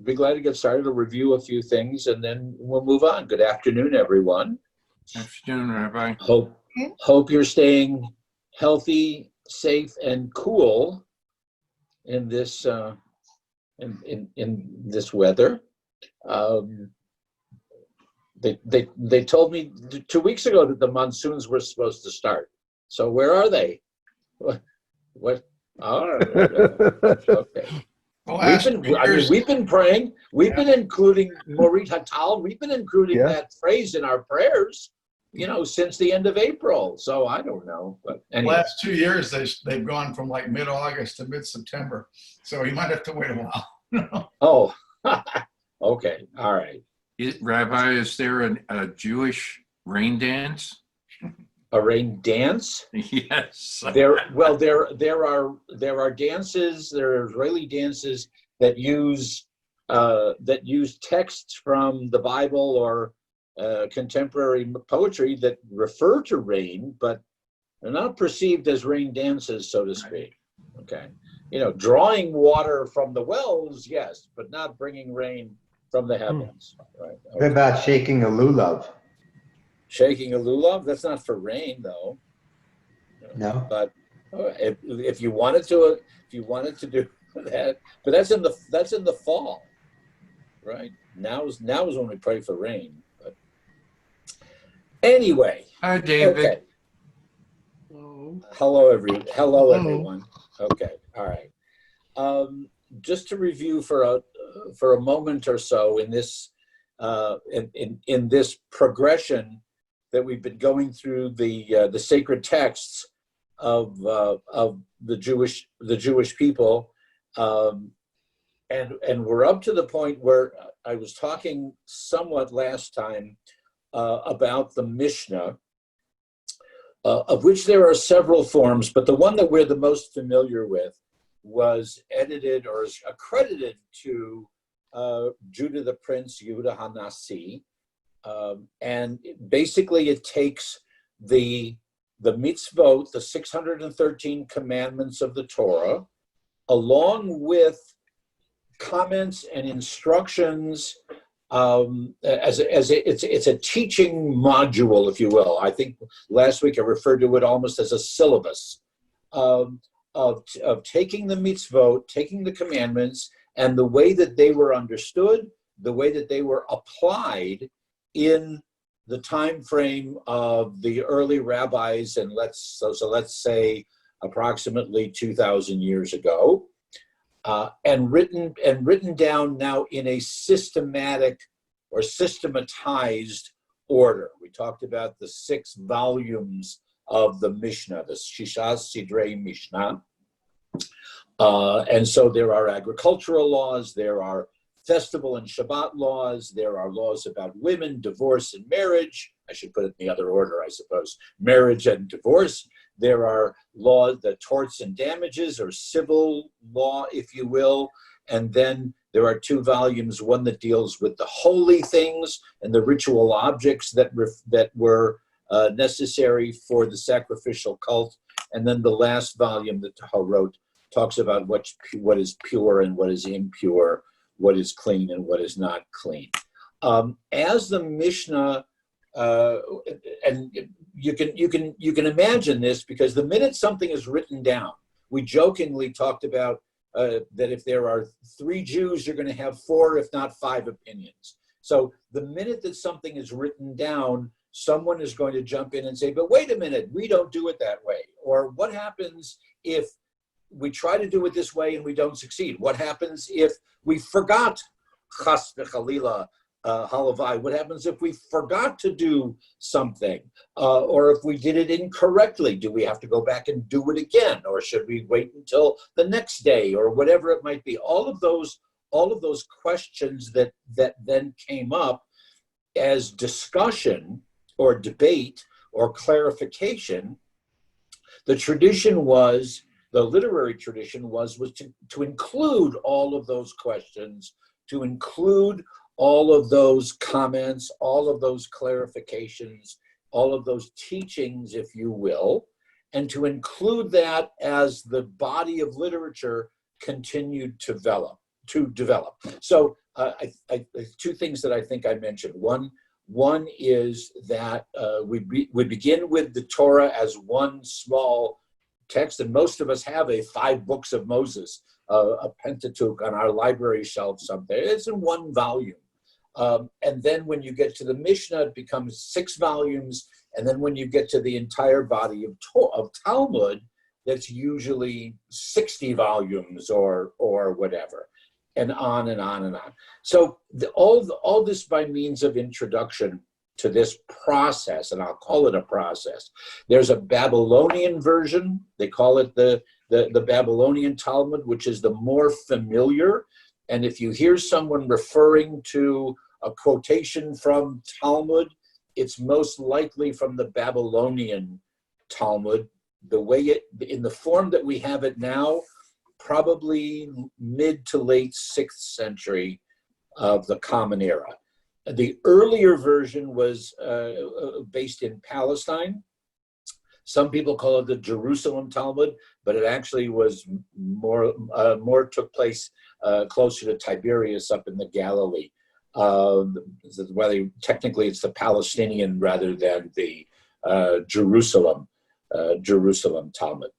be glad to get started. I'll review a few things and then we'll move on. Good afternoon, everyone. Afternoon, Rabbi. Hope you're staying healthy, safe, and cool in this in this weather. They told me 2 weeks ago that the monsoons were supposed to start. So where are they? What? Oh, okay. We've been praying. We've been including Morit Hatal. We've been including that phrase in our prayers, since the end of April. So I don't know, but anyway. Last 2 years they've gone from like mid-August to mid-September. So you might have to wait a while. Oh, okay, all right. Rabbi, is there a Jewish rain dance? A rain dance? Yes. There are dances. There are Israeli dances that use texts from the Bible or contemporary poetry that refer to rain, but they're not perceived as rain dances, so to speak. Okay, drawing water from the wells, yes, but not bringing rain from the heavens. Right. Okay. What about shaking a lulav? Shaking a lulav? That's not for rain, though. No. But if you wanted to do that, but that's in the fall, right? Now is when we pray for rain. But anyway. Hi, David. Okay. Hello, everyone. Okay, all right. Just to review for a moment or so in this in this progression that we've been going through the sacred texts of the Jewish people, and we're up to the point where I was talking somewhat last time about the Mishnah, of which there are several forms, but the one that we're the most familiar with was edited or is accredited to Judah the Prince, Yehuda HaNasi. And basically it takes the mitzvot, the 613 commandments of the Torah, along with comments and instructions, it's a teaching module, if you will. I think last week I referred to it almost as a syllabus of taking the mitzvot, taking the commandments, and the way that they were understood, the way that they were applied in the time frame of the early rabbis, and let's say approximately 2,000 years ago, and written down now in a systematic or systematized order. We talked about the 6 volumes of the Mishnah, the Shishas Sidrei Mishnah. And so there are agricultural laws, there are festival and Shabbat laws, there are laws about women, divorce and marriage. I should put it in the other order, I suppose. Marriage and divorce. There are laws, the torts and damages, or civil law, if you will. And then there are 2 volumes, one that deals with the holy things and the ritual objects that were necessary for the sacrificial cult. And then the last volume that Tahor wrote talks about what is pure and what is impure, what is clean and what is not clean. As the Mishnah, and you can imagine this, because the minute something is written down, we jokingly talked about that if there are 3 Jews, you're going to have 4, if not 5 opinions. So the minute that something is written down, someone is going to jump in and say, but wait a minute, we don't do it that way. Or what happens if we try to do it this way and we don't succeed? What happens if we forgot chas v'chalila, halavai? What happens if we forgot to do something? Or if we did it incorrectly, do we have to go back and do it again? Or should we wait until the next day, or whatever it might be? All of those questions that then came up as discussion or debate or clarification, the literary tradition was to include all of those questions, to include all of those comments, all of those clarifications, all of those teachings, if you will, and to include that as the body of literature continued to develop. develop. So two things that I think I mentioned. One is that we begin with the Torah as one small text, and most of us have a 5 books of Moses, a Pentateuch on our library shelf somewhere. It's in 1 volume. And then when you get to the Mishnah, it becomes 6 volumes. And then when you get to the entire body of Talmud, that's usually 60 volumes or whatever, and on and on and on. So all this by means of introduction to this process, and I'll call it a process. There's a Babylonian version. They call it the Babylonian Talmud, which is the more familiar. And if you hear someone referring to a quotation from Talmud, it's most likely from the Babylonian Talmud. The way in the form that we have it now, probably mid to late 6th century of the Common Era. The earlier version was based in Palestine. Some people call it the Jerusalem Talmud, but it actually was more took place closer to Tiberias up in the Galilee. Technically it's the Palestinian rather than the Jerusalem Talmud.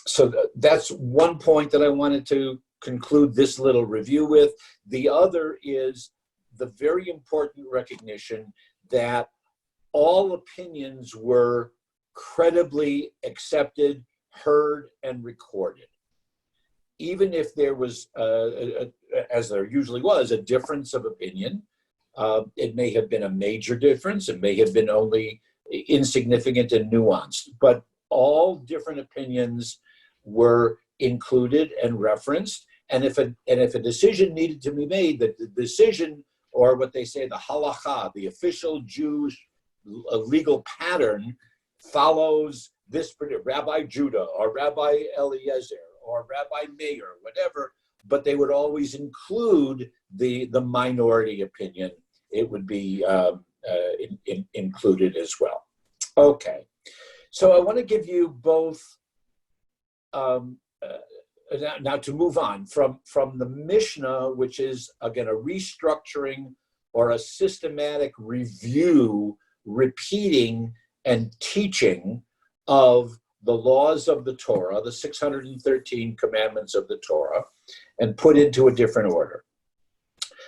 So that's one point that I wanted to conclude this little review with. The other is the very important recognition that all opinions were credibly accepted, heard, and recorded. Even if there was, as there usually was, a difference of opinion, it may have been a major difference, it may have been only insignificant and nuanced, but all different opinions were included and referenced. And if a decision needed to be made, that the decision, or what they say, the halakha, the official Jewish legal pattern, follows this Rabbi Judah or Rabbi Eliezer or Rabbi Meir, whatever, but they would always include the minority opinion. It would be included as well. Okay, so I want to give you both, now to move on from the Mishnah, which is, again, a restructuring or a systematic review, repeating and teaching of the laws of the Torah, the 613 commandments of the Torah, and put into a different order.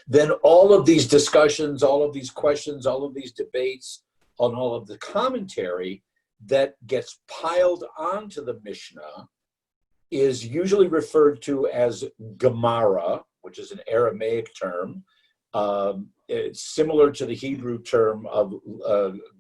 Then all of these discussions, all of these questions, all of these debates on all of the commentary that gets piled onto the Mishnah is usually referred to as Gemara, which is an Aramaic term. It's similar to the Hebrew term of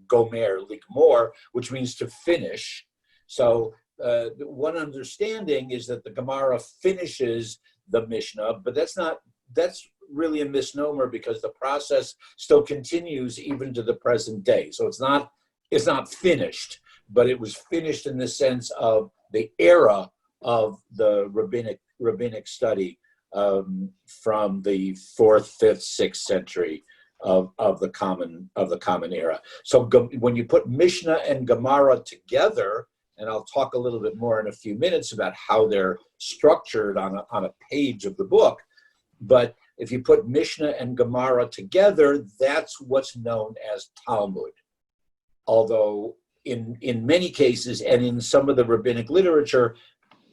Gomer, Ligmor, which means to finish. So one understanding is that the Gemara finishes the Mishnah, but that's really a misnomer, because the process still continues even to the present day. So it's not finished, but it was finished in the sense of the era of the rabbinic study from the 4th, 5th, 6th century of the common era. So when you put Mishnah and Gemara together, and I'll talk a little bit more in a few minutes about how they're structured on a page of the book, but if you put Mishnah and Gemara together, that's what's known as Talmud. Although in many cases, and in some of the rabbinic literature,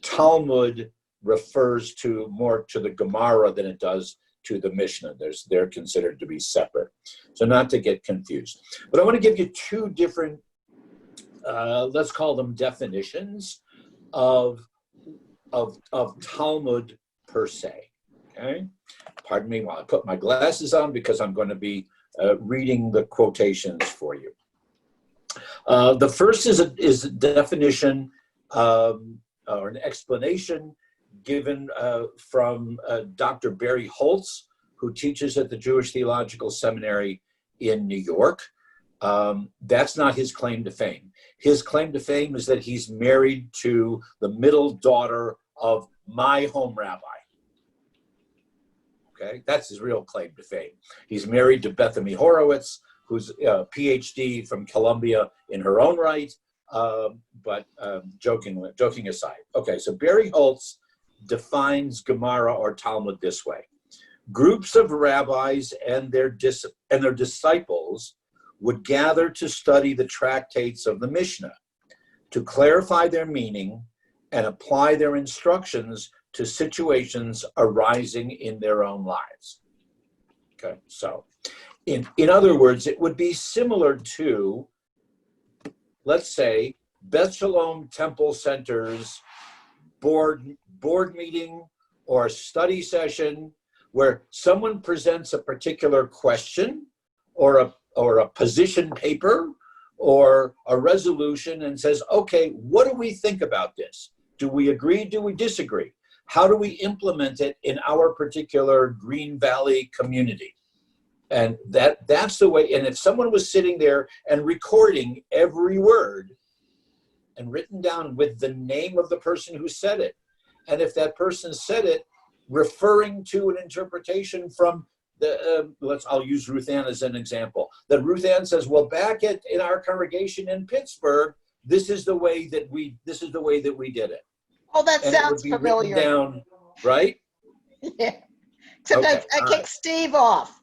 Talmud refers more to the Gemara than it does to the Mishnah. They're considered to be separate. So not to get confused. But I want to give you 2 different, let's call them definitions of Talmud per se. Okay? Pardon me while I put my glasses on, because I'm going to be reading the quotations for you. The first is a definition or an explanation given from Dr. Barry Holtz, who teaches at the Jewish Theological Seminary in New York. That's not his claim to fame. His claim to fame is that he's married to the middle daughter of my home rabbi. Okay, that's his real claim to fame. He's married to Bethany Horowitz, who's a PhD from Columbia in her own right, but joking aside. Okay, so Barry Holtz defines Gemara or Talmud this way. Groups of rabbis and their disciples would gather to study the tractates of the Mishnah, to clarify their meaning and apply their instructions to situations arising in their own lives. Okay, so in other words, it would be similar to, let's say, Beth Shalom Temple Center's board meeting or study session where someone presents a particular question or a position paper or a resolution and says, okay, what do we think about this? Do we agree? Do we disagree? How do we implement it in our particular Green Valley community? And that's the way. And if someone was sitting there and recording every word and written down with the name of the person who said it, and if that person said it referring to an interpretation from I'll use Ruth Ann as an example, that Ruth Ann says, well, back in our congregation in Pittsburgh, this is the way that we did it. Oh, that And it sounds would be written familiar. down, right? Yeah. Except Okay, I all kicked right. Steve off.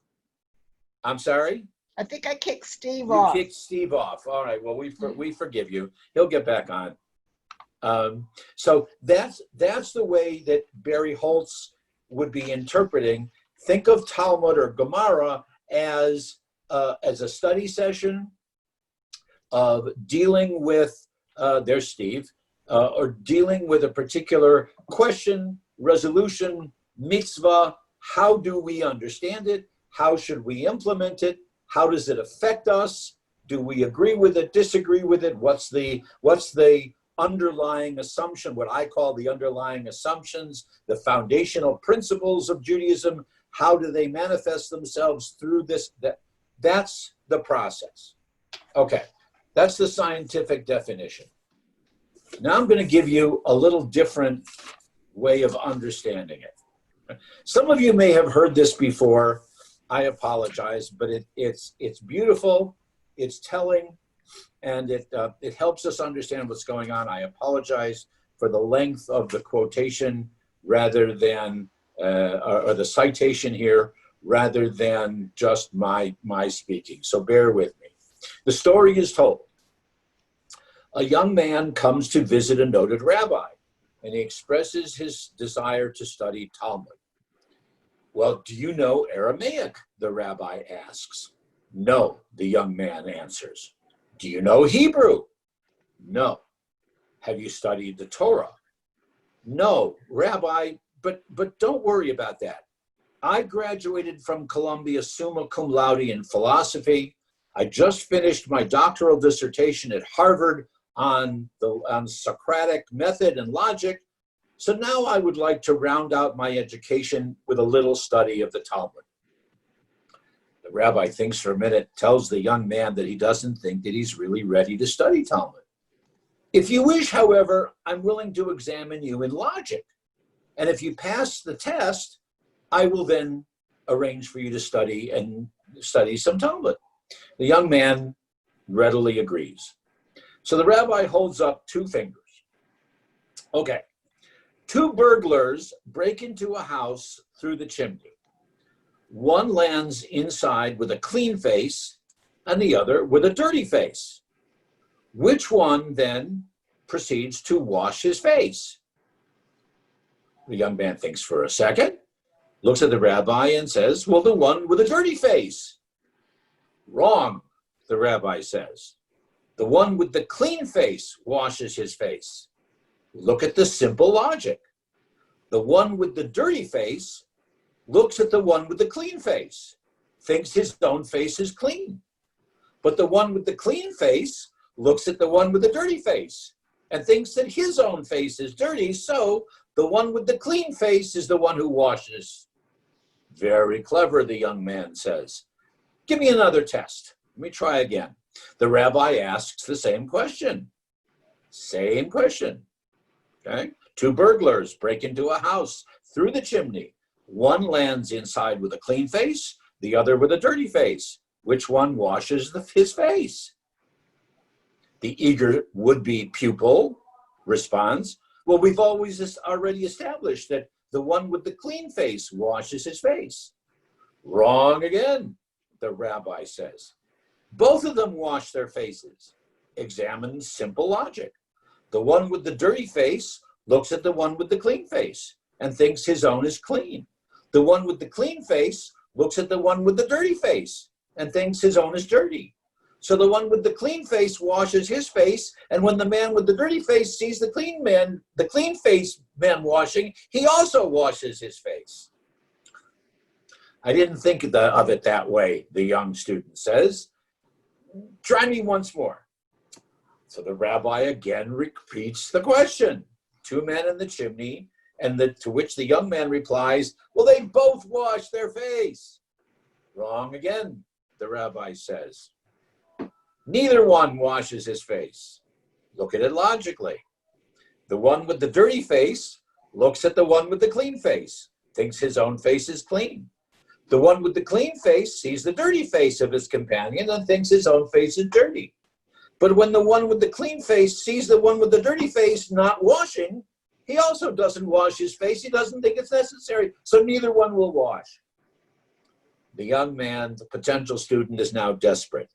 I'm sorry? I think I kicked Steve You off. kicked Steve off. All right. Well, we forgive you. He'll get back on. So that's the way that Barry Holtz would be interpreting. Think of Talmud or Gemara as a study session of dealing with there's Steve, or dealing with a particular question, resolution, mitzvah. How do we understand it? How should we implement it? How does it affect us? Do we agree with it, disagree with it? What's the underlying assumption, what I call the underlying assumptions, the foundational principles of Judaism? How do they manifest themselves through this? That's the process. Okay, that's the scientific definition. Now I'm going to give you a little different way of understanding it. Some of you may have heard this before. I apologize, but it's beautiful, it's telling, and it helps us understand what's going on. I apologize for the length of the quotation rather than, or the citation here, rather than just my speaking. So bear with me. The story is told. A young man comes to visit a noted rabbi, and he expresses his desire to study Talmud. Well, do you know Aramaic? The rabbi asks. No, the young man answers. Do you know Hebrew? No. Have you studied the Torah? No, Rabbi, but don't worry about that. I graduated from Columbia summa cum laude in philosophy. I just finished my doctoral dissertation at Harvard on Socratic method and logic. So now I would like to round out my education with a little study of the Talmud. The rabbi thinks for a minute, tells the young man that he doesn't think that he's really ready to study Talmud. If you wish, however, I'm willing to examine you in logic. And if you pass the test, I will then arrange for you to study some Talmud. The young man readily agrees. So the rabbi holds up two fingers. Okay. Two burglars break into a house through the chimney. One lands inside with a clean face and the other with a dirty face. Which one then proceeds to wash his face? The young man thinks for a second, looks at the rabbi and says, well, the one with a dirty face. Wrong, the rabbi says. The one with the clean face washes his face. Look at the simple logic. The one with the dirty face looks at the one with the clean face, thinks his own face is clean. But the one with the clean face looks at the one with the dirty face and thinks that his own face is dirty, so the one with the clean face is the one who washes. Very clever, the young man says. Give me another test. Let me try again. The rabbi asks the same question. Same question. Okay? Two burglars break into a house through the chimney. One lands inside with a clean face, the other with a dirty face. Which one washes his face? The eager would-be pupil responds, Well, we've always already established that the one with the clean face washes his face. Wrong again, the rabbi says. Both of them wash their faces. Examine simple logic. The one with the dirty face looks at the one with the clean face and thinks his own is clean. The one with the clean face looks at the one with the dirty face and thinks his own is dirty. So the one with the clean face washes his face, and when the man with the dirty face sees the clean face man washing, he also washes his face. I didn't think of it that way, the young student says. Try me once more. So the rabbi again repeats the question. Two men in the chimney, and to which the young man replies, well, they both wash their face. Wrong again, the rabbi says. Neither one washes his face. Look at it logically. The one with the dirty face looks at the one with the clean face, thinks his own face is clean. The one with the clean face sees the dirty face of his companion and thinks his own face is dirty. But when the one with the clean face sees the one with the dirty face not washing, he also doesn't wash his face. He doesn't think it's necessary, so neither one will wash. The young man, the potential student, is now desperate.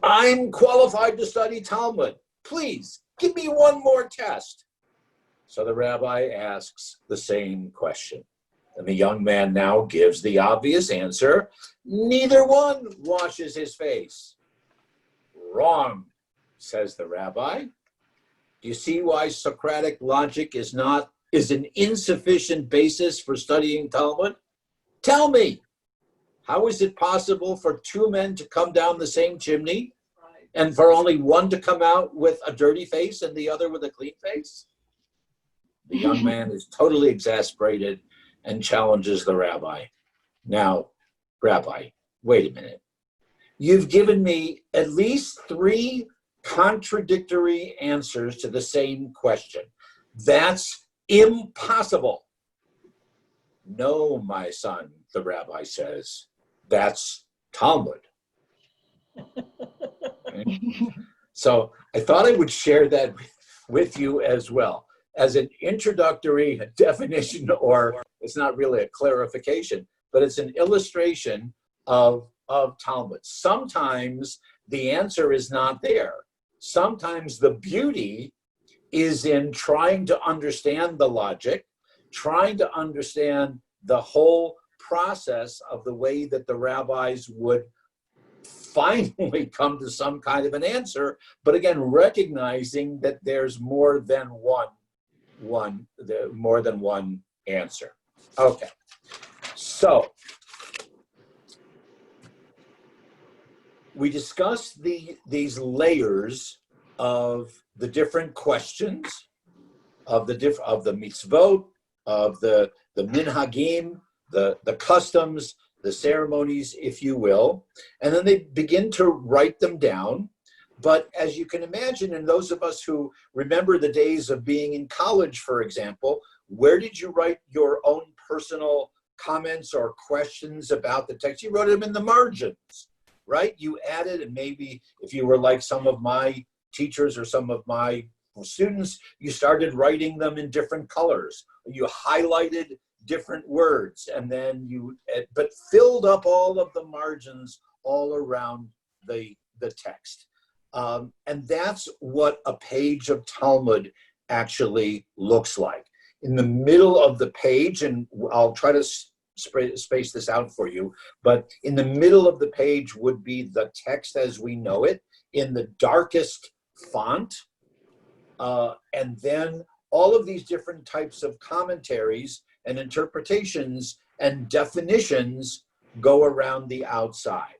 I'm qualified to study Talmud. Please, give me one more test. So the rabbi asks the same question. And the young man now gives the obvious answer. Neither one washes his face. Wrong, says the rabbi. Do you see why Socratic logic is an insufficient basis for studying Talmud? Tell me, how is it possible for two men to come down the same chimney and for only one to come out with a dirty face and the other with a clean face? The young man is totally exasperated and challenges the rabbi. Now, Rabbi, wait a minute. You've given me at least 3 contradictory answers to the same question. That's impossible. No, my son, the rabbi says, that's Talmud. Okay? So I thought I would share that with you as well as an introductory definition, or it's not really a clarification, but it's an illustration of Talmud. Sometimes the answer is not there. Sometimes the beauty is in trying to understand the logic, trying to understand the whole process of the way that the rabbis would finally come to some kind of an answer, but again, recognizing that there's more than one answer. Okay, so we discussed these layers of the different questions of the mitzvot, of the minhagim, the customs, the ceremonies, if you will, and then they begin to write them down. But as you can imagine, and those of us who remember the days of being in college, for example, where did you write your own personal comments or questions about the text? You wrote them in the margins, right? You added, and maybe if you were like some of my teachers or some of my students, you started writing them in different colors. You highlighted different words, and then but filled up all of the margins all around the text. And that's what a page of Talmud actually looks like. In the middle of the page, and I'll try to space this out for you, but in the middle of the page would be the text as we know it, in the darkest font, and then all of these different types of commentaries and interpretations and definitions go around the outside.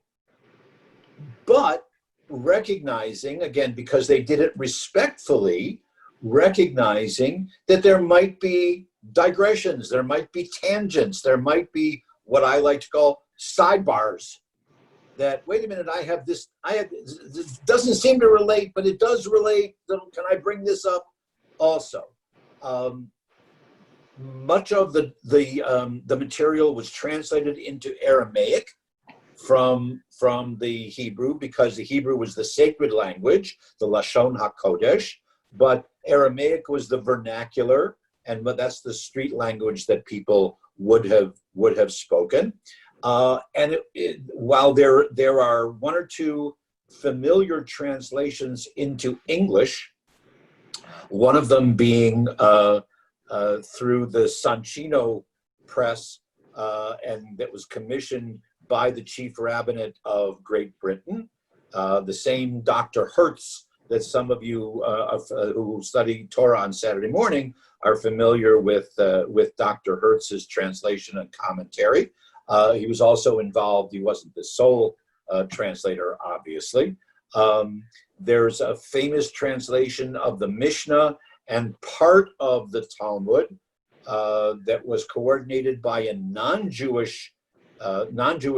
But recognizing, again, because they did it respectfully, recognizing that there might be digressions, there might be tangents, there might be what I like to call sidebars. That, wait a minute, this doesn't seem to relate, but it does relate. Can I bring this up also? Much of the material was translated into Aramaic from the Hebrew, because the Hebrew was the sacred language, the Lashon HaKodesh. But Aramaic was the vernacular, and but that's the street language that people would have spoken. While there are one or two familiar translations into English, one of them being through the Soncino press, and that was commissioned by the Chief Rabbinate of Great Britain, the same Dr. Hertz that some of you who study Torah on Saturday morning are familiar with Dr. Hertz's translation and commentary. He was also involved, he wasn't the sole translator, obviously. There's a famous translation of the Mishnah and part of the Talmud that was coordinated by a non-Jewish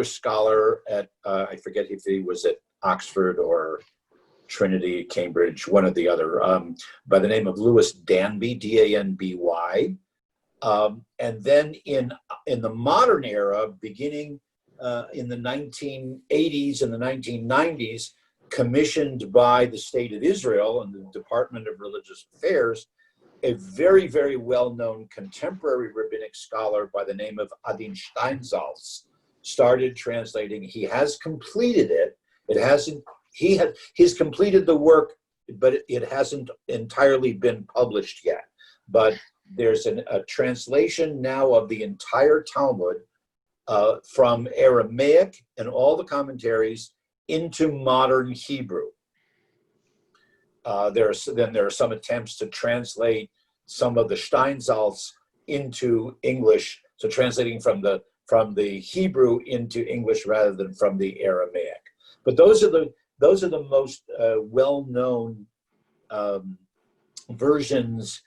scholar at, I forget if he was at Oxford or Trinity, Cambridge, one or the other, by the name of Louis Danby, D-A-N-B-Y. And then in the modern era, beginning in the 1980s and the 1990s, commissioned by the State of Israel and the Department of Religious Affairs, a very, very well-known contemporary rabbinic scholar by the name of Adin Steinsaltz started translating. He has completed it. It hasn't, he's completed the work, but it hasn't entirely been published yet. But there's a translation now of the entire Talmud from Aramaic and all the commentaries into modern Hebrew. There are some attempts to translate some of the Steinsaltz into English, so translating from the Hebrew into English rather than from the Aramaic. But those are the most well-known versions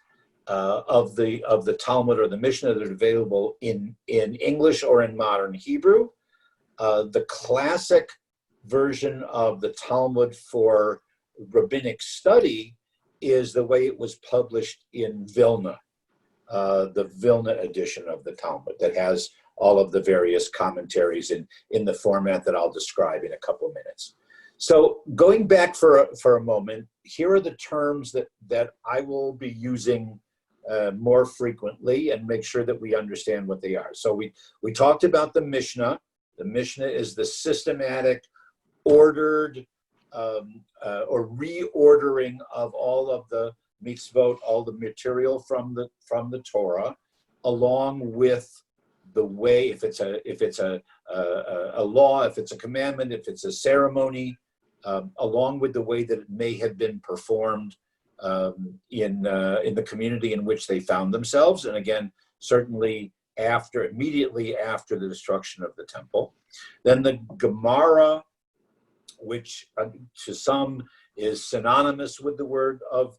of the Talmud or the Mishnah that are available in English or in modern Hebrew. The classic version of the Talmud for rabbinic study is the way it was published in Vilna, the Vilna edition of the Talmud that has all of the various commentaries in the format that I'll describe in a couple of minutes. So going back for a moment, here are the terms that I will be using more frequently and make sure that we understand what they are. So we talked about the Mishnah. The Mishnah is the systematic, ordered, or reordering of all of the mitzvot, all the material from the Torah, along with the way, if it's a law, if it's a commandment, if it's a ceremony, along with the way that it may have been performed in the community in which they found themselves, and again, certainly immediately after the destruction of the temple. Then the Gemara, which to some is synonymous with the word of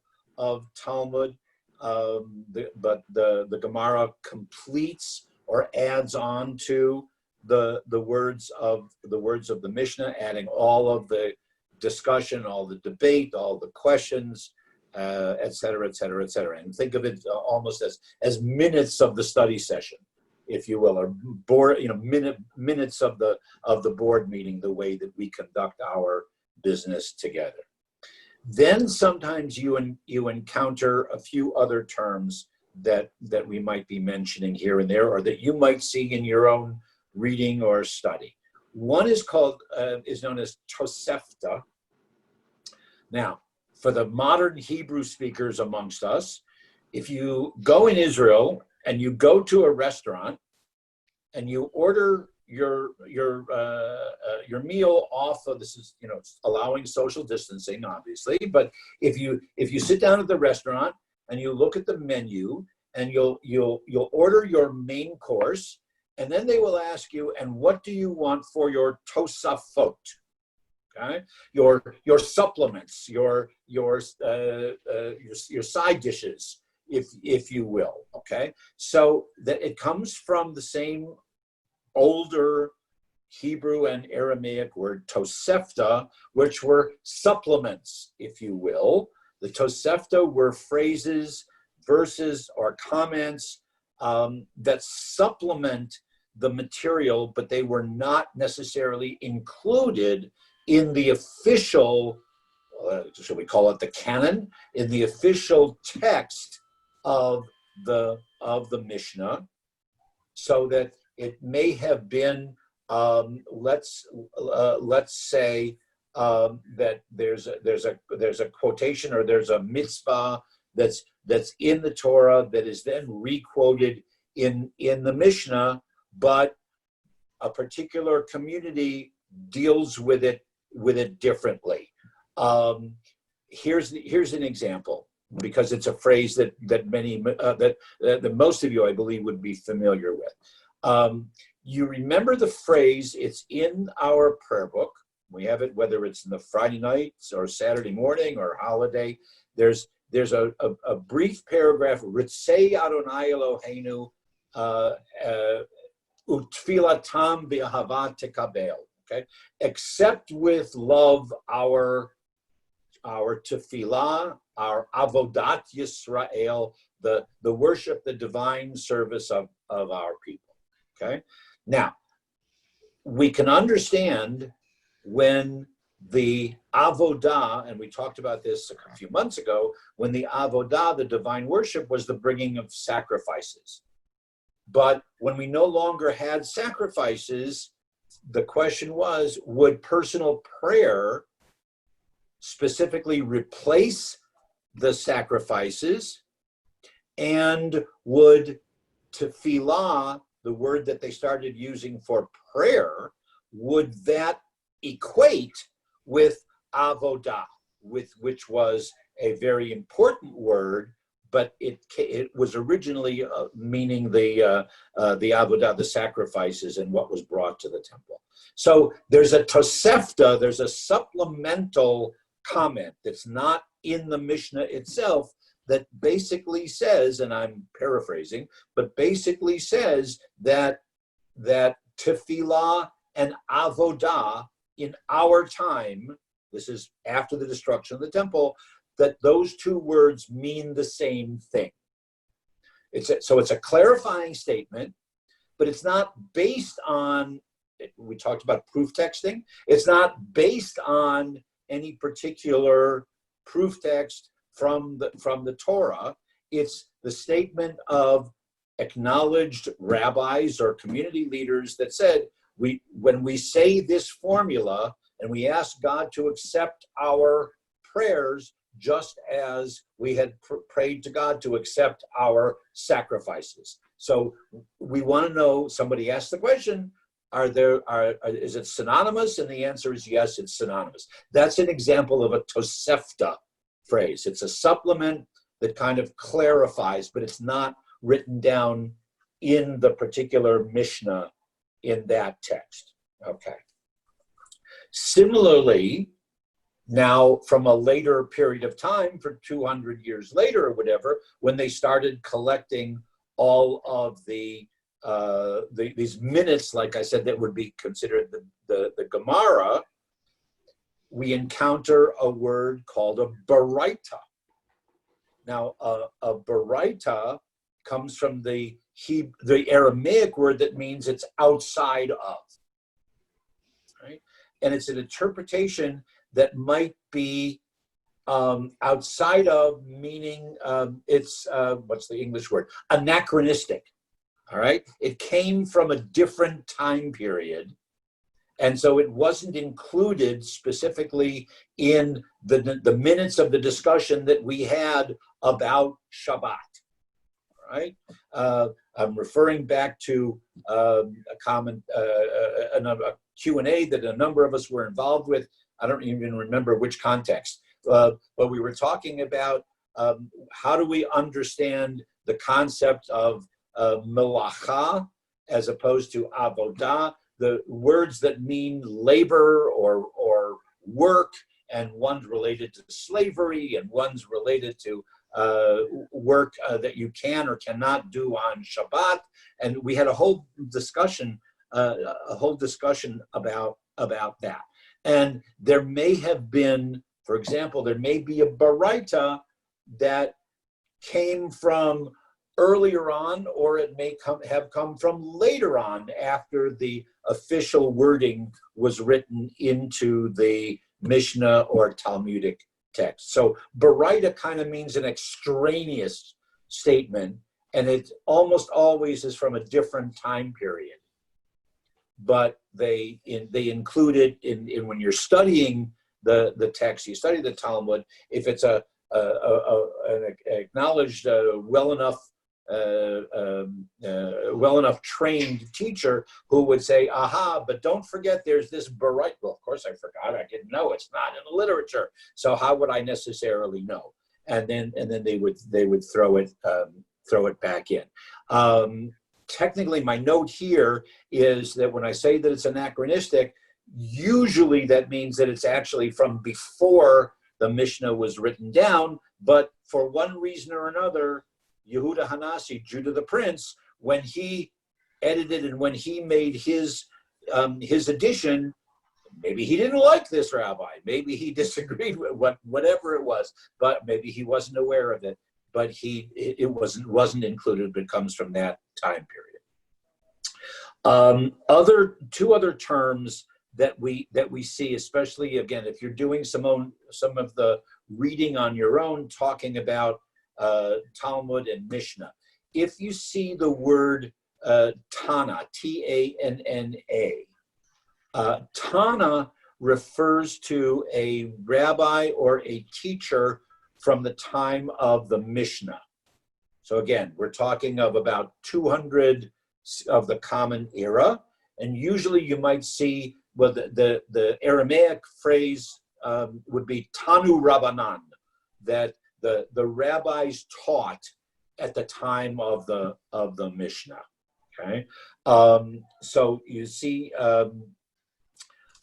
Talmud, but the Gemara completes or adds on to the words of the Mishnah, adding all of the discussion, all the debate, all the questions, et cetera, et cetera, et cetera. And think of it almost as minutes of the study session, if you will, or minutes of the board meeting, the way that we conduct our business together. Then sometimes you encounter a few other terms that we might be mentioning here and there, or that you might see in your own reading or study. One is known as Tosefta. Now, for the modern Hebrew speakers amongst us, if you go in Israel and you go to a restaurant and you order your meal off of, this is allowing social distancing, obviously, but if you sit down at the restaurant and you look at the menu and you'll order your main course, and then they will ask you, and what do you want for your tosafot? Okay, your supplements, your side dishes, if you will. Okay, so that it comes from the same older Hebrew and Aramaic word tosefta, which were supplements, if you will. The tosefta were phrases, verses, or comments that supplement the material, but they were not necessarily included in the official shall we call it the canon, in the official text of the Mishnah, so that it may have been, let's say that there's a quotation or there's a mitzvah that's in the Torah that is then requoted in the Mishnah, but a particular community deals with it differently. Here's an example, because it's a phrase that most of you, I believe, would be familiar with. You remember the phrase? It's in our prayer book. We have it whether it's in the Friday nights or Saturday morning or holiday. There's a brief paragraph, Ritzei Adonai Eloheinu utfilatam be'ahava tekabel. Okay, accept with love our tefillah, our avodat Yisrael, the worship, the divine service of our people. Okay, now we can understand when the avodah, and we talked about this a few months ago, when the avodah, the divine worship, was the bringing of sacrifices. But when we no longer had sacrifices, the question was, would personal prayer specifically replace the sacrifices, and would tefillah, the word that they started using for prayer, would that equate with avodah, which was a very important word, but it was originally meaning the avodah, the sacrifices, and what was brought to the temple. So there's a tosefta, there's a supplemental comment that's not in the Mishnah itself that basically says, and I'm paraphrasing, but basically says that tefillah and avodah in our time, this is after the destruction of the temple, that those two words mean the same thing. So it's a clarifying statement, but it's not based on, we talked about proof texting, it's not based on any particular proof text from the Torah. It's the statement of acknowledged rabbis or community leaders that said, when we say this formula and we ask God to accept our prayers, just as we had prayed to God to accept our sacrifices. So we want to know, somebody asked the question, is it synonymous? And the answer is yes, it's synonymous. That's an example of a tosefta phrase. It's a supplement that kind of clarifies, but it's not written down in the particular Mishnah in that text. Okay. Similarly, now from a later period of time, for 200 years later or whatever, when they started collecting all of these minutes, like I said, that would be considered the Gemara, we encounter a word called a baraita. Now, a baraita comes from the Aramaic word that means it's outside of, right? And it's an interpretation that might be outside of, meaning it's, what's the English word? Anachronistic, all right? It came from a different time period, and so it wasn't included specifically in the minutes of the discussion that we had about Shabbat, all right? I'm referring back to a comment, a Q&A that a number of us were involved with. I don't even remember which context, but we were talking about how do we understand the concept of melacha as opposed to avodah, the words that mean labor or work, and one's related to slavery and one's related to work that you can or cannot do on Shabbat. And we had a whole discussion about that. And there may have been, for example, there may be a baraita that came from earlier on, or it may have come from later on after the official wording was written into the Mishnah or Talmudic text. So Baraita kind of means an extraneous statement, and it almost always is from a different time period. But they include it in when you're studying the text, you study the Talmud. If it's an acknowledged well enough trained teacher who would say, aha, but don't forget there's this Baraita. Well, of course I forgot. I didn't know. It's not in the literature. So how would I necessarily know? And then they would throw it back in. Technically, my note here is that when I say that it's anachronistic, usually that means that it's actually from before the Mishnah was written down, but for one reason or another, Yehuda Hanasi, Judah the Prince, when he edited and when he made his addition, maybe he didn't like this rabbi, maybe he disagreed with whatever it was, but maybe he wasn't aware of it. But it wasn't included, but it comes from that time period. Two other terms that we see, especially again, if you're doing some of the reading on your own, talking about Talmud and Mishnah. If you see the word Tana, T-A-N-N-A, Tana refers to a rabbi or a teacher from the time of the Mishnah. So again, we're talking of about 200 of the Common Era, and usually you might see, well, the Aramaic phrase would be Tanu Rabbanan, that the rabbis taught at the time of the Mishnah. Okay, so you see.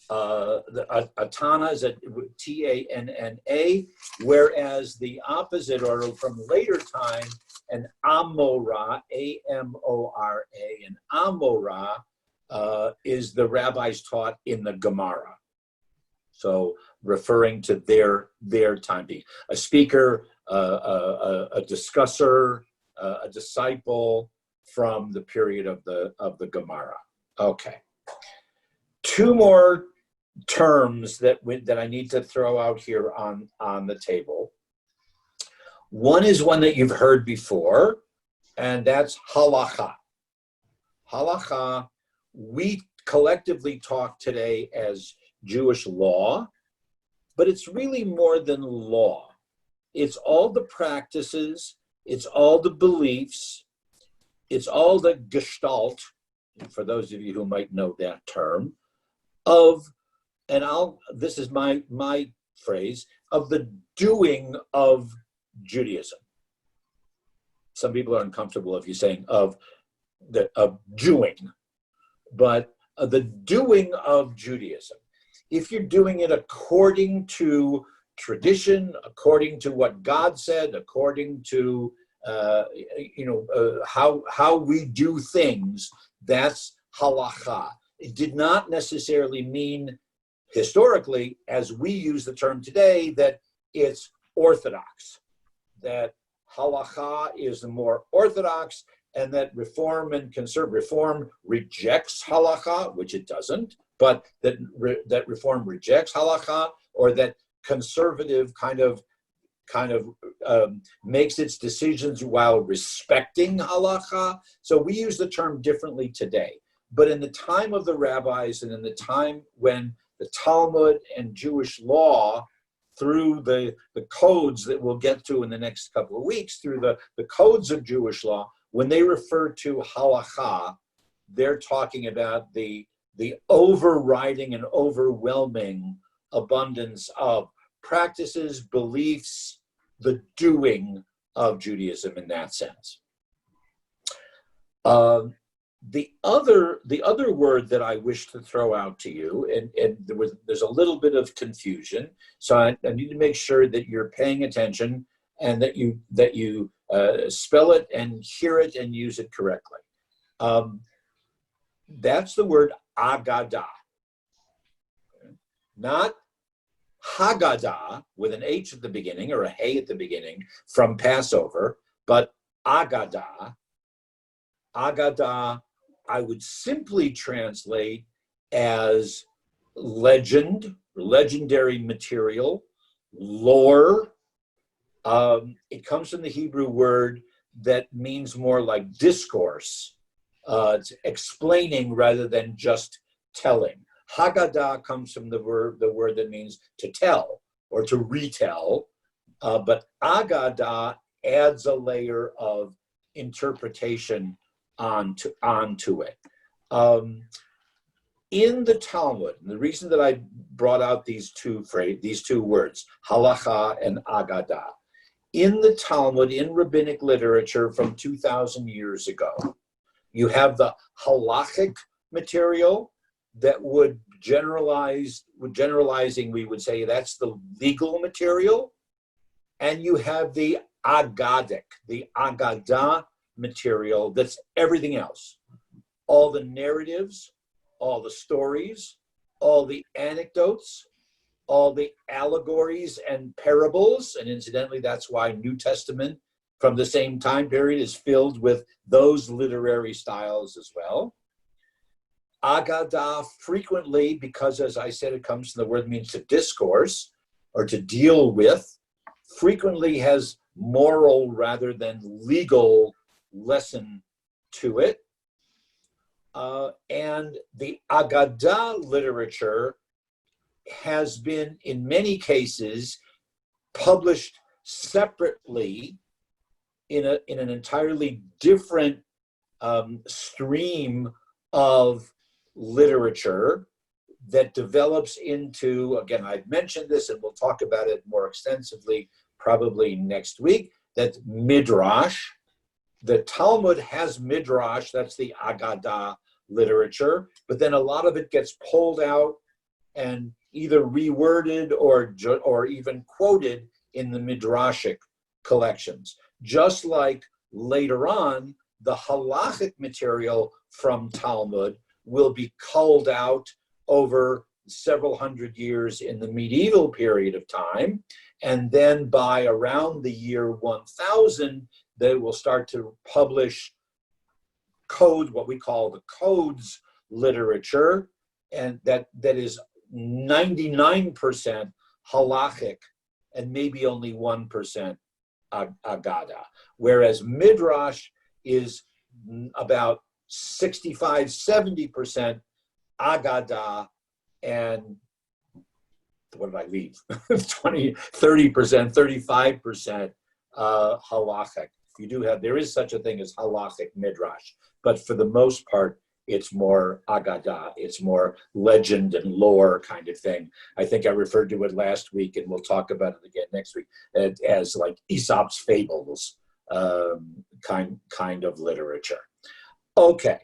A Tana is a T-A-N-N-A, whereas the opposite, or from later time, an Amora, A-M-O-R-A, an Amora is the rabbis taught in the Gemara. So referring to their time being a speaker, a discusser, a disciple from the period of the Gemara. Okay. Two more terms that I need to throw out here on the table. One is one that you've heard before, and that's halacha. Halacha, we collectively talk today as Jewish law, but it's really more than law. It's all the practices, it's all the beliefs, it's all the gestalt, for those of you who might know that term, this is my phrase, of the doing of Judaism. Some people are uncomfortable if you're saying of doing, but the doing of Judaism. If you're doing it according to tradition, according to what God said, according to how we do things, that's halacha. It did not necessarily mean historically, as we use the term today, that it's orthodox, that halacha is the more orthodox, and that reform rejects halacha, which it doesn't, but that reform rejects halacha, or that conservative kind of makes its decisions while respecting halacha. So we use the term differently today. But in the time of the rabbis, and in the time when the Talmud and Jewish law, through the codes that we'll get to in the next couple of weeks, through the codes of Jewish law, when they refer to halacha, they're talking about the overriding and overwhelming abundance of practices, beliefs, the doing of Judaism in that sense. The other word that I wish to throw out to you, and there's a little bit of confusion, so I need to make sure that you're paying attention and that you spell it and hear it and use it correctly. That's the word Agadah, not Haggadah with an H at the beginning or a Hey at the beginning from Passover, but Agadah. Agadah, I would simply translate as legend, legendary material, lore. It comes from the Hebrew word that means more like discourse. It's explaining rather than just telling. Haggadah comes from the word that means to tell or to retell, but Agadah adds a layer of interpretation onto it. In the Talmud, and the reason that I brought out these two words, halacha and Agadah, in the Talmud, in rabbinic literature from 2,000 years ago, you have the halachic material that would generalizing, we would say that's the legal material, and you have the Agadic, the Agadah material, that's everything else. All the narratives, all the stories, all the anecdotes, all the allegories and parables, and incidentally, that's why New Testament from the same time period is filled with those literary styles as well. Agadah frequently, because as I said, it comes from the word means to discourse or to deal with, frequently has moral rather than legal lesson to it. And the Agadah literature has been, in many cases, published separately in an entirely different stream of literature that develops into, again, I've mentioned this and we'll talk about it more extensively probably next week, that's Midrash. The Talmud has Midrash, that's the Agadah literature, but then a lot of it gets pulled out and either reworded or even quoted in the Midrashic collections. Just like later on, the halachic material from Talmud will be culled out over several hundred years in the medieval period of time. And then by around the year 1000, they will start to publish code, what we call the codes literature, and that is 99% halachic and maybe only 1% Agadah. Whereas Midrash is about 65, 70% Agadah and what did I leave? 20, 30%, 35% halachic. There is such a thing as halachic Midrash, but for the most part, it's more Agadah, it's more legend and lore kind of thing. I think I referred to it last week, and we'll talk about it again next week, as like Aesop's fables kind of literature. Okay.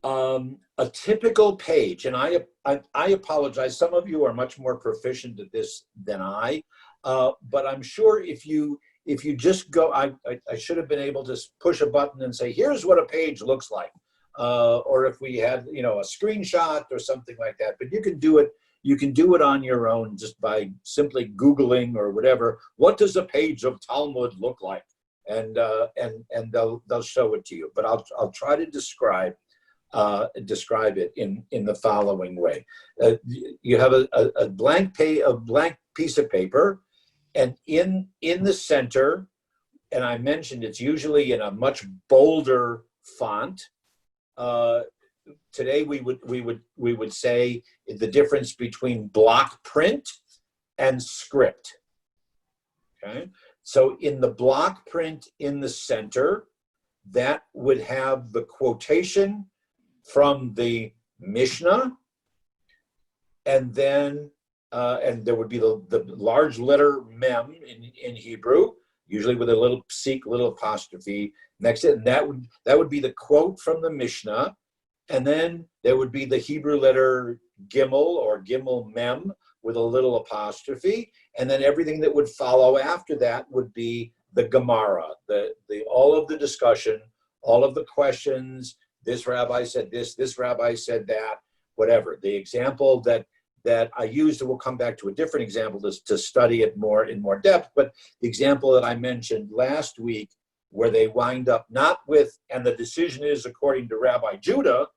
A typical page, and I apologize, some of you are much more proficient at this than I, but I'm sure if you just go, I should have been able to push a button and say, here's what a page looks like. Or if we had, a screenshot or something like that, but you can do it on your own just by simply Googling or whatever. What does a page of Talmud look like? And they'll show it to you. But I'll try to describe it in the following way. You have a blank piece of paper. And in the center, and I mentioned it's usually in a much bolder font. Today we would say the difference between block print and script. Okay, so in the block print in the center, that would have the quotation from the Mishnah, and then. And there would be the large letter mem in Hebrew, usually with a little psik, little apostrophe next to it. And that would be the quote from the Mishnah. And then there would be the Hebrew letter gimel or gimel mem with a little apostrophe. And then everything that would follow after that would be the Gemara, all of the discussion, all of the questions. This rabbi said this rabbi said that, whatever. The example that I used, and we'll come back to a different example to study it in more depth, but the example that I mentioned last week, where they wind up not with, and the decision is according to Rabbi Judah,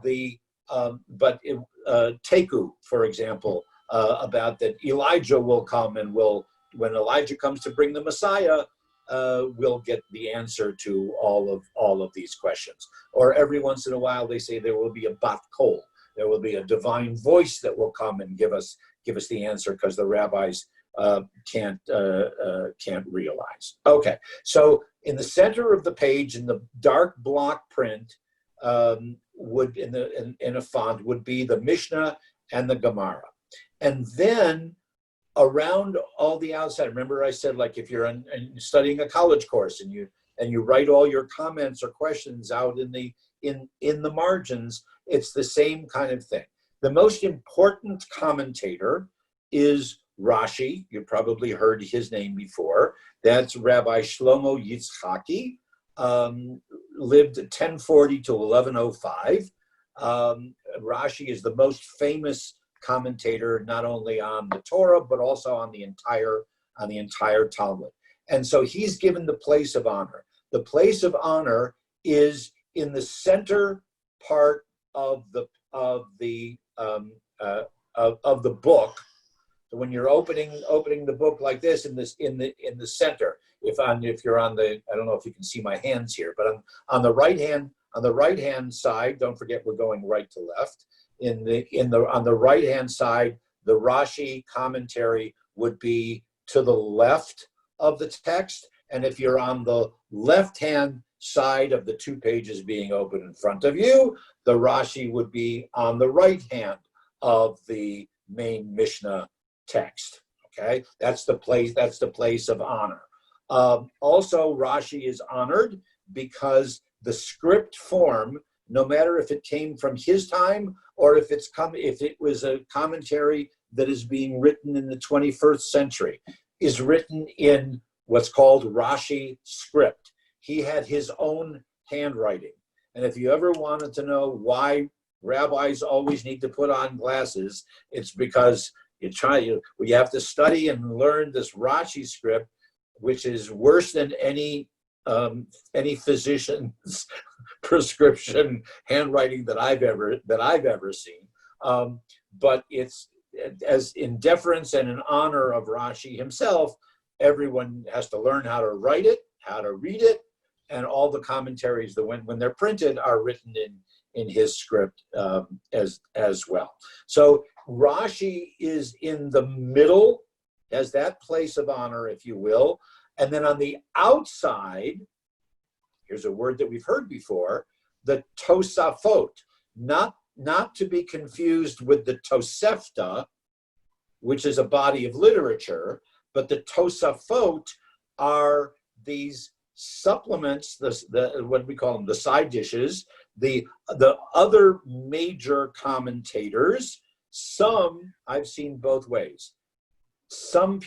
the Teku, for example, about that Elijah will come and when Elijah comes to bring the Messiah, we'll get the answer to all of these questions. Or every once in a while they say there will be a bat kol, there will be a divine voice that will come and give us the answer because the rabbis can't realize. Okay, so in the center of the page in the dark block print would in a font would be the Mishnah and the Gemara, and then around all the outside. Remember I said, like, if you're studying a college course and you write all your comments or questions out in the margins, it's the same kind of thing. The most important commentator is Rashi. You probably heard his name before. That's Rabbi Shlomo Yitzchaki. Lived 1040 to 1105. Rashi is the most famous commentator, not only on the Torah but also on the entire Talmud. And so he's given the place of honor. The place of honor is in the center part of the book. So when you're opening the book like this, in the center, if you're on the, I don't know if you can see my hands here, but on the right hand side, don't forget we're going right to left. On the right hand side, the Rashi commentary would be to the left of the text, and if you're on the left hand side of the two pages being open in front of you, the Rashi would be on the right hand of the main Mishnah text. Okay, that's the place of honor. Also, Rashi is honored because the script form, no matter if it came from his time or if it was a commentary that is being written in the 21st century, is written in what's called Rashi script. He had his own handwriting. And if you ever wanted to know why rabbis always need to put on glasses, it's because you have to study and learn this Rashi script, which is worse than any physician's prescription handwriting that I've ever seen. But it's, as in deference and in honor of Rashi himself, everyone has to learn how to write it, how to read it, and all the commentaries that when they're printed are written in his script as well. So Rashi is in the middle, as that place of honor, if you will. And then on the outside, here's a word that we've heard before, the Tosafot, not to be confused with the Tosefta, which is a body of literature, but the Tosafot are these supplements, what we call them, the side dishes, the other major commentators. Some I've seen both ways. Some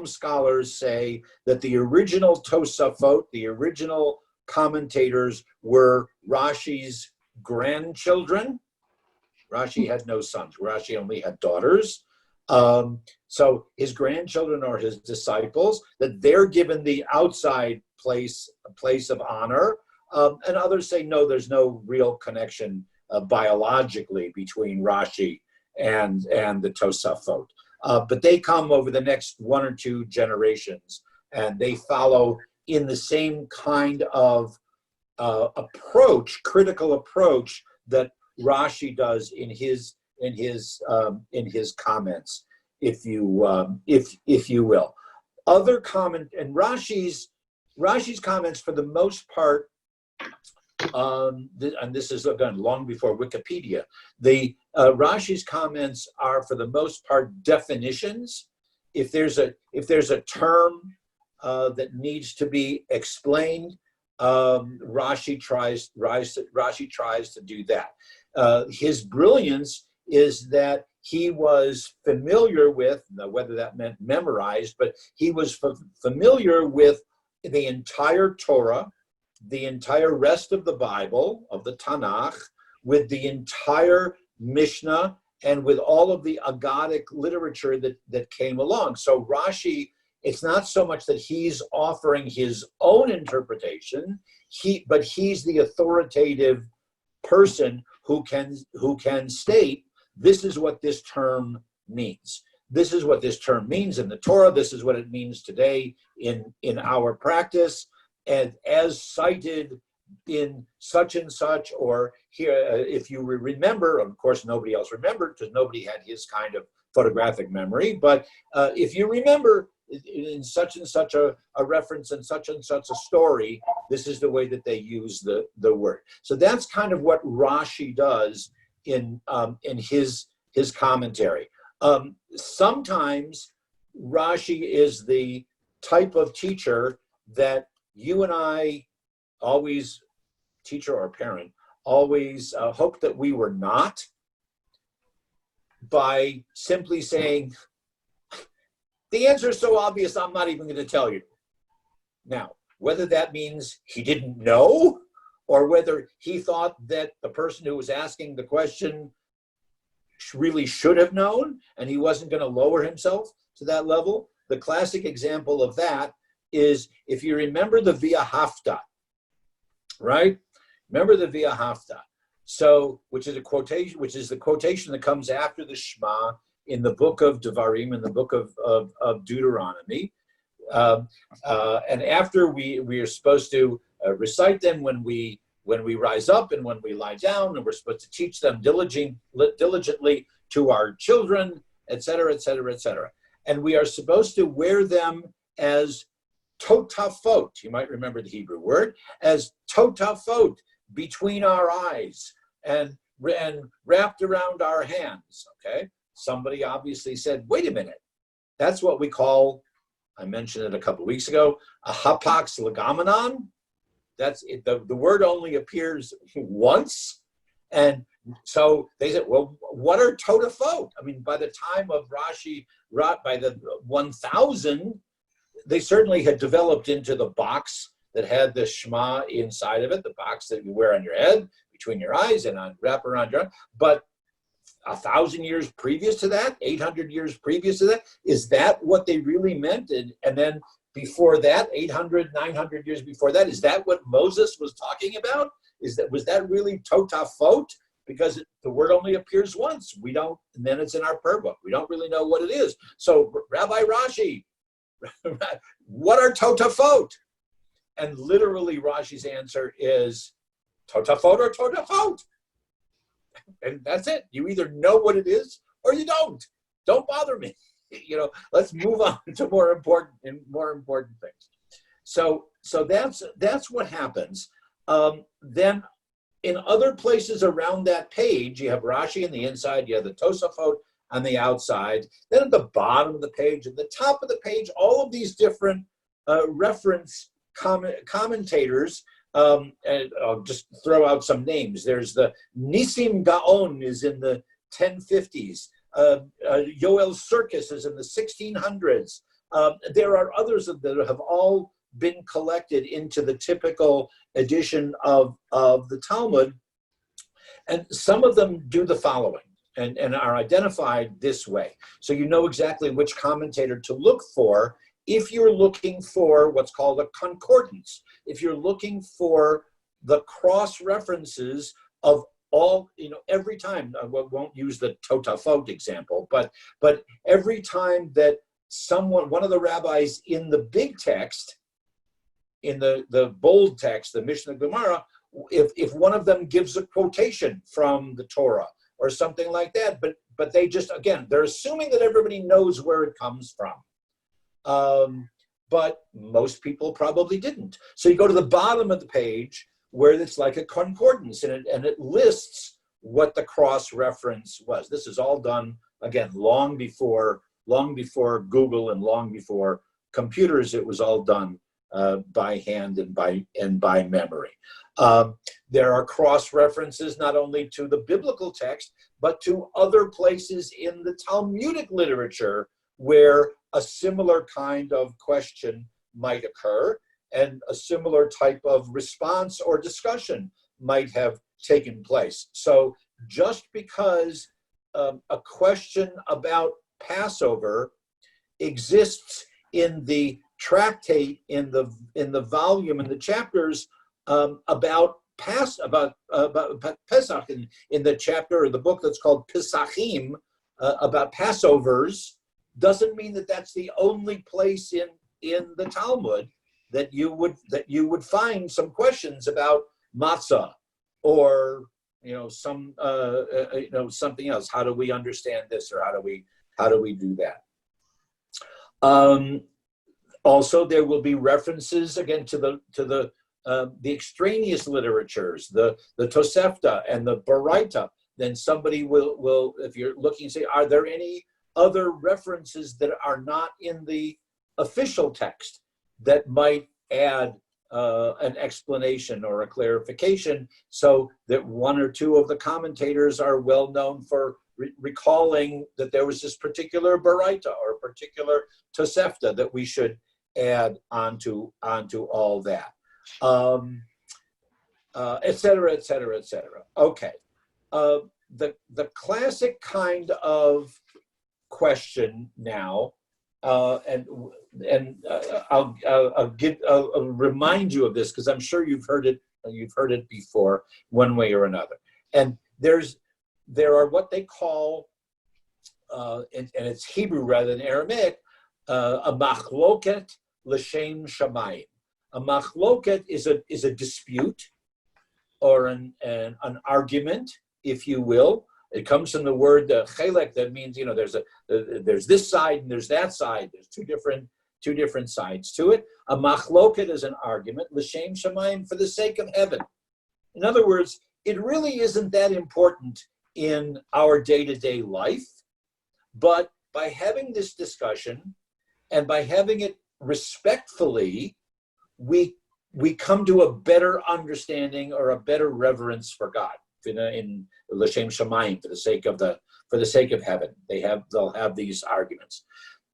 scholars say that the original Tosafot, the original commentators, were Rashi's grandchildren. Rashi had no sons. Rashi only had daughters. So his grandchildren are his disciples, that they're given the outside place, a place of honor. And others say, no, there's no real connection biologically between Rashi and the Tosafot. But they come over the next one or two generations, and they follow in the same kind of critical approach that Rashi does in his comments, if you will. Other comment, and Rashi's comments for the most part, and this is again long before Wikipedia, the Rashi's comments are for the most part definitions. If there's a term that needs to be explained, Rashi tries to do that. His brilliance is that he was familiar with, whether that meant memorized, but he was familiar with the entire Torah, the entire rest of the Bible, of the Tanakh, with the entire Mishnah, and with all of the Aggadic literature that came along. So Rashi, it's not so much that he's offering his own interpretation, but he's the authoritative person who can state, this is what this term means. This is what this term means in the Torah. This is what it means today in our practice, and as cited in such and such, or here, if you remember, of course, nobody else remembered because nobody had his kind of photographic memory, but if you remember in such and such a reference and such a story, this is the way that they use the word. So that's kind of what Rashi does in his commentary. Sometimes Rashi is the type of teacher that you and I always, teacher or parent, always hoped that we were not, by simply saying, the answer is so obvious, I'm not even going to tell you. Now, whether that means he didn't know, or whether he thought that the person who was asking the question really should have known, and he wasn't going to lower himself to that level. The classic example of that is, if you remember the Via Hafta, right? Remember the Via Hafta. So, which is the quotation that comes after the Shema in the book of Devarim, in the book of Deuteronomy. And after we are supposed to recite them when we rise up and when we lie down, and we're supposed to teach them diligently to our children, et cetera, et cetera, et cetera. And we are supposed to wear them as totafot, you might remember the Hebrew word, as totafot, between our eyes and wrapped around our hands, okay? Somebody obviously said, wait a minute, that's what we call, I mentioned it a couple of weeks ago, a hapax legomenon. That's it. The word only appears once. And so they said, well, what are totafot? I mean, by the time of Rashi, by the 1000, they certainly had developed into the box that had the Shema inside of it, the box that you wear on your head, between your eyes, and wrap around your arm. But 1,000 years previous to that, 800 years previous to that, is that what they really meant? And then before that, 800, 900 years before that, is that what Moses was talking about? Was that really totafot? Because the word only appears once. We don't, and then it's in our prayer book. We don't really know what it is. So Rabbi Rashi, what are totafot? And literally Rashi's answer is totafot or totafot. And that's it. You either know what it is or you don't. Don't bother me. Let's move on to more important things. So that's what happens. Then in other places around that page, you have Rashi on the inside, you have the Tosafot on the outside. Then at the bottom of the page, at the top of the page, all of these different reference commentators. And I'll just throw out some names. There's the Nissim Gaon is in the 1050s. Yoel Sirkis is in the 1600s. There are others that have all been collected into the typical edition of the Talmud. And some of them do the following and are identified this way. So you know exactly which commentator to look for if you're looking for what's called a concordance. If you're looking for the cross references of all, every time, I won't use the Totafot example, but every time that one of the rabbis in the big text, in the bold text, the Mishnah Gemara, if one of them gives a quotation from the Torah or something like that, but they just, again, they're assuming that everybody knows where it comes from. But most people probably didn't. So you go to the bottom of the page where it's like a concordance, and it lists what the cross reference was. This is all done, again, long before Google and long before computers. It was all done by hand and by memory. There are cross references not only to the biblical text, but to other places in the Talmudic literature where a similar kind of question might occur and a similar type of response or discussion might have taken place. So just because a question about Passover exists in the tractate, in the volume, in the chapters about Pesach in the chapter or the book that's called Pesachim about Passovers doesn't mean that that's the only place in the Talmud that you would find some questions about matzah or something else. How do we understand this, or how do we do that? Also, there will be references again to the extraneous literatures, the Tosefta and the Baraita. Then somebody will, if you're looking, say, are there any other references that are not in the official text that might add an explanation or a clarification, so that one or two of the commentators are well known for recalling that there was this particular Baraita or particular Tosefta that we should add onto all that, et cetera, et cetera, et cetera. Okay. The classic kind of question now, and I'll remind you of this because I'm sure you've heard it before one way or another. And there are what they call, and it's Hebrew rather than Aramaic, a machloket l'shem shamayim. A machloket is a dispute or an argument, if you will. It comes from the word chelek, that means there's this side and there's that side. There's two different sides to it. A machloket is an argument l'shem shamayim, for the sake of heaven. In other words, it really isn't that important in our day-to-day life, but by having this discussion and by having it respectfully, we come to a better understanding or a better reverence for God in l'shem shamayim, for the sake of heaven. They'll have these arguments,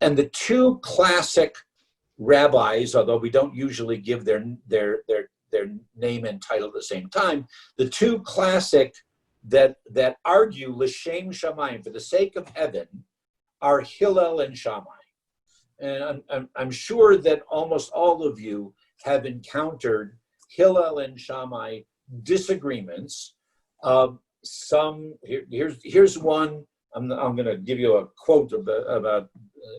and the two classic rabbis, although we don't usually give their name and title at the same time, the two classic that argue l'shem shamayim, for the sake of heaven, are Hillel and Shammai. And I'm sure that almost all of you have encountered Hillel and Shammai disagreements. Here's one. I'm going to give you a quote about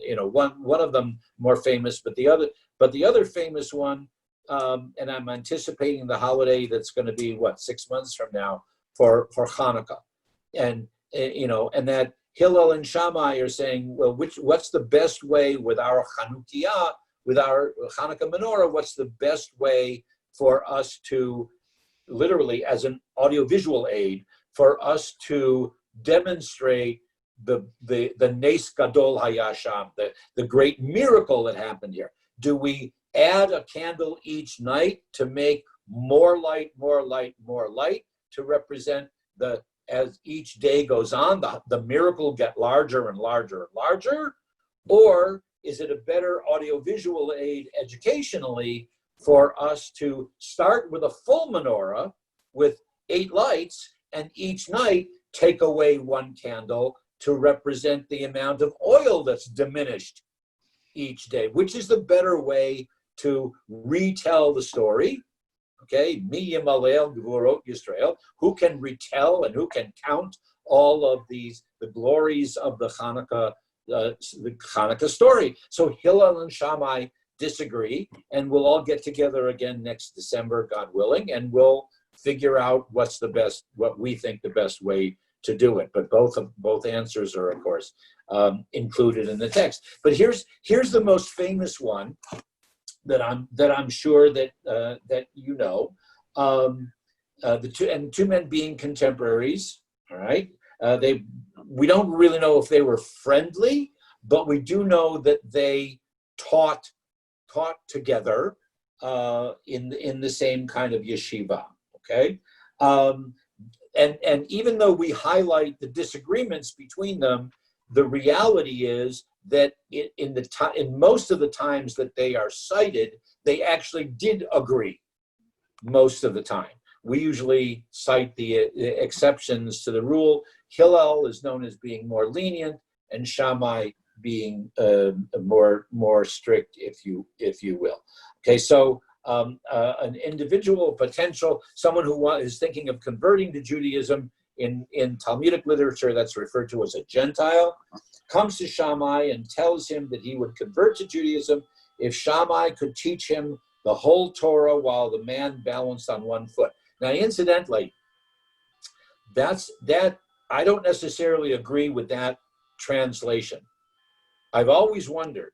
one of them more famous, but the other famous one, and I'm anticipating the holiday that's going to be 6 months from now for Hanukkah, and that Hillel and Shammai are saying, well, what's the best way with our Chanukiah, with our Hanukkah menorah? What's the best way for us to, literally as an audiovisual aid, for us to demonstrate the Nes Gadol Hayasham, the great miracle that happened here? Do we add a candle each night to make more light, more light, more light, to represent as each day goes on, the miracle get larger and larger and larger? Or is it a better audiovisual aid educationally for us to start with a full menorah with 8 lights, and each night take away 1 candle to represent the amount of oil that's diminished each day? Which is the better way to retell the story? Okay, Mi Yimalel Gevurot Yisrael, who can retell and who can count all of the glories of the Hanukkah story? So Hillel and Shammai disagree, and we'll all get together again next December, God willing, and we'll figure out what we think the best way to do it. But both answers are, of course, included in the text. But here's the most famous one that I'm sure that you know. The two men being contemporaries. All right, we don't really know if they were friendly, but we do know that they taught together in the same kind of yeshiva. Okay, and even though we highlight the disagreements between them, the reality is that in most of the times that they are cited, they actually did agree most of the time. We usually cite the exceptions to the rule. Hillel is known as being more lenient, and Shammai being more strict, if you will. Okay, so an individual potential, someone who is thinking of converting to Judaism. In Talmudic literature, that's referred to as a Gentile, comes to Shammai and tells him that he would convert to Judaism if Shammai could teach him the whole Torah while the man balanced on one foot. Now, incidentally, I don't necessarily agree with that translation. I've always wondered,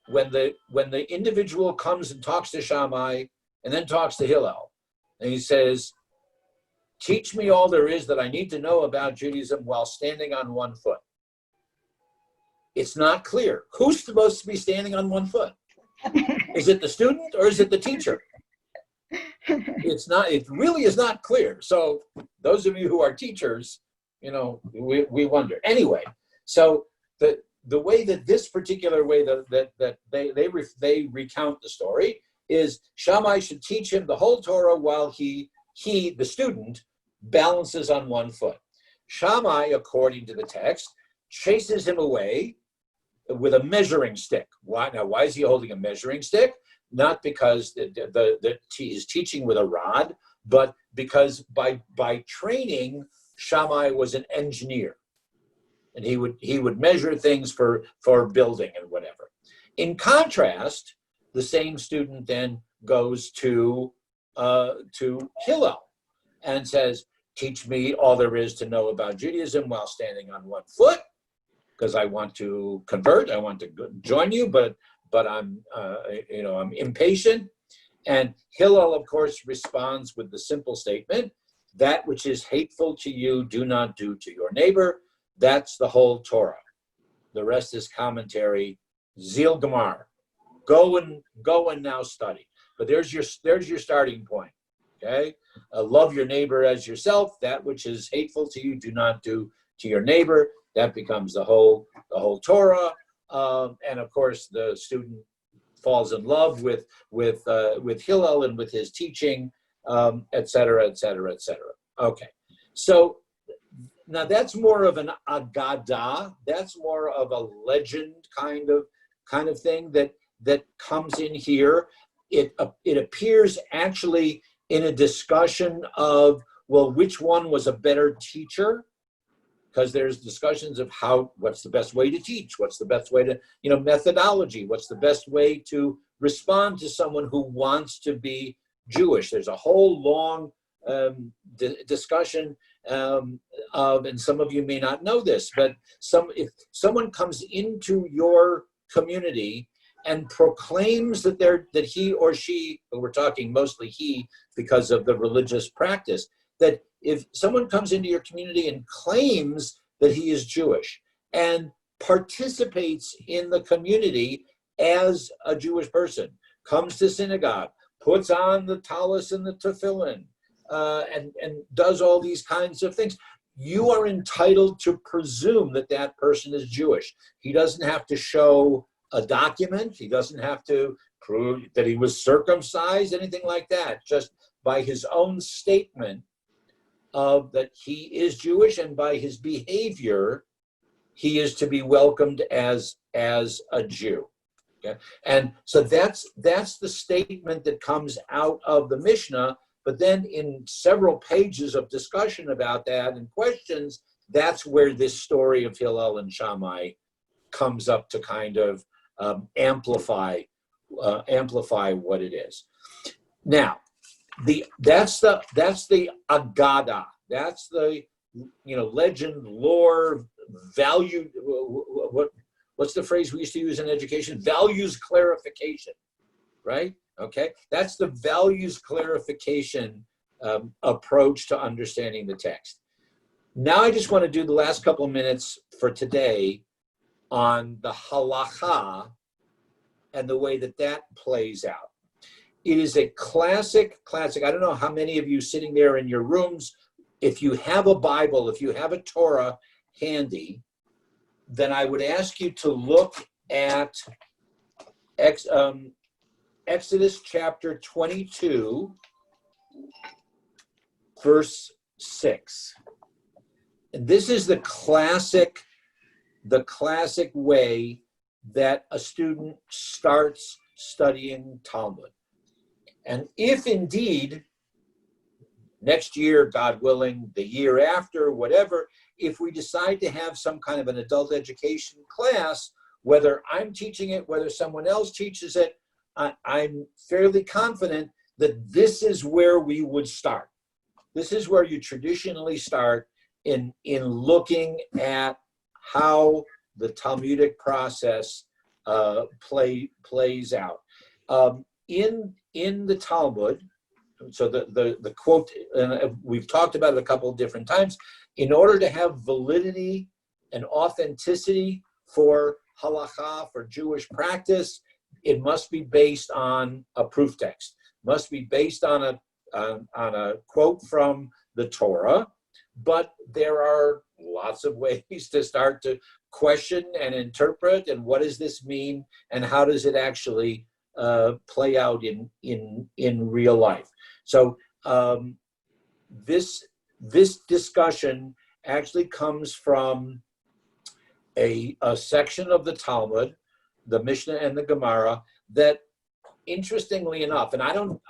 when the individual comes and talks to Shammai and then talks to Hillel, and he says, teach me all there is that I need to know about Judaism while standing on one foot. It's not clear. Who's supposed to be standing on one foot? Is it the student or is it the teacher? It's not, it really is not clear. So those of you who are teachers, we wonder. Anyway, so the way that this particular way that they recount the story is Shammai should teach him the whole Torah while he, the student, balances on one foot. Shammai, according to the text, chases him away with a measuring stick. Why? Now, why is he holding a measuring stick? Not because he's teaching with a rod, but because by training, Shammai was an engineer, and he would measure things for building and whatever. In contrast, the same student then goes to Hillel and says, teach me all there is to know about Judaism while standing on one foot, because I want to convert, I want to join you, but I'm I'm impatient. And Hillel, of course, responds with the simple statement, that which is hateful to you, do not do to your neighbor. That's the whole Torah. The rest is commentary, Zil Gemar. Go and now study. But there's your starting point. Okay, love your neighbor as yourself. That which is hateful to you, do not do to your neighbor. That becomes the whole Torah. And of course, the student falls in love with Hillel and with his teaching, et cetera, et cetera, et cetera. Okay, so now that's more of an agada. That's more of a legend kind of thing that comes in here. It appears actually in a discussion of, well, which one was a better teacher? Because there's discussions of what's the best way to teach, what's the best way to, methodology, what's the best way to respond to someone who wants to be Jewish. There's a whole long discussion of, and some of you may not know this, but if someone comes into your community and proclaims that he or she, but we're talking mostly he because of the religious practice, that if someone comes into your community and claims that he is Jewish and participates in the community as a Jewish person, comes to synagogue, puts on the tallis and the tefillin, and does all these kinds of things, you are entitled to presume that that person is Jewish. He doesn't have to show a document. He doesn't have to prove that he was circumcised, anything like that. Just by his own statement of that he is Jewish, and by his behavior, he is to be welcomed as a Jew. Okay? And so that's the statement that comes out of the Mishnah. But then in several pages of discussion about that and questions, that's where this story of Hillel and Shammai comes up to kind of amplify what it is. Now, that's the agada. That's the legend, lore, value. What's the phrase we used to use in education? Values clarification, right? Okay, that's the values clarification approach to understanding the text. Now I just want to do the last couple of minutes for today on the halacha and the way that plays out. It is a classic. I don't know how many of you sitting there in your rooms, if you have a Bible, if you have a Torah handy, then I would ask you to look at Exodus chapter 22, verse 6. And this is the classic way that a student starts studying Talmud. And if indeed, next year, God willing, the year after, whatever, if we decide to have some kind of an adult education class, whether I'm teaching it, whether someone else teaches it, I'm fairly confident that this is where we would start. This is where you traditionally start in looking at how the Talmudic process plays out. In the Talmud, so the quote, and we've talked about it a couple of different times, in order to have validity and authenticity for halakha, for Jewish practice, it must be based on a proof text, must be based on a quote from the Torah. But there are lots of ways to start to question and interpret, and what does this mean, and how does it actually play out in real life. So this discussion actually comes from a section of the Talmud, the Mishnah and the Gemara, that, interestingly enough, and I don't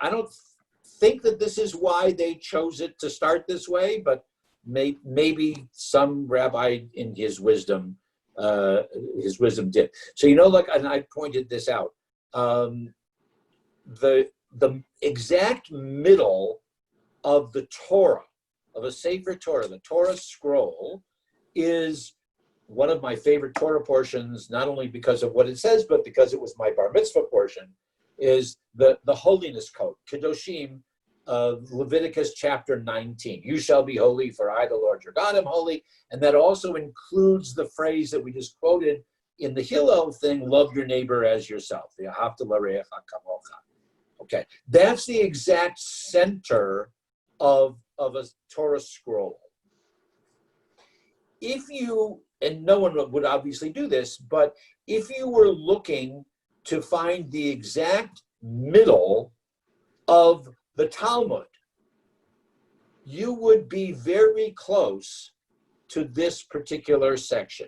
think that this is why they chose it to start this way, but maybe some rabbi in his wisdom did. So, and I pointed this out, the exact middle of the Torah, of a Sefer Torah, the Torah scroll, is one of my favorite Torah portions, not only because of what it says, but because it was my bar mitzvah portion, is the holiness code, Kedoshim, Leviticus chapter 19. You shall be holy, for I, the Lord your God, am holy. And that also includes the phrase that we just quoted in the Hillel thing, love your neighbor as yourself. Okay, that's the exact center of a Torah scroll. If you, and no one would obviously do this, but if you were looking to find the exact middle of the Talmud, you would be very close to this particular section.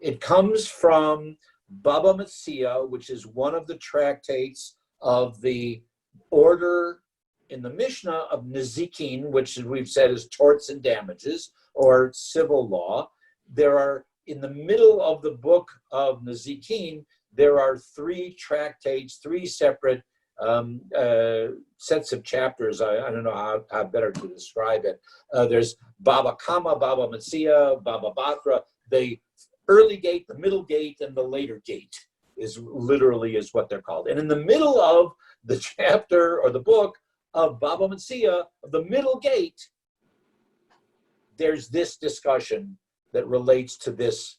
It comes from Baba Metzia, which is one of the tractates of the order in the Mishnah of Nezikin, which we've said is torts and damages, or civil law. There are, in the middle of the book of Nezikin, there are three tractates, three separate sets of chapters. I don't know how better to describe it. There's Baba Kama, Baba Metzia, Baba Batra, the early gate, the middle gate, and the later gate is what they're called. And in the middle of the chapter or the book of Baba Metzia, the middle gate, there's this discussion that relates to this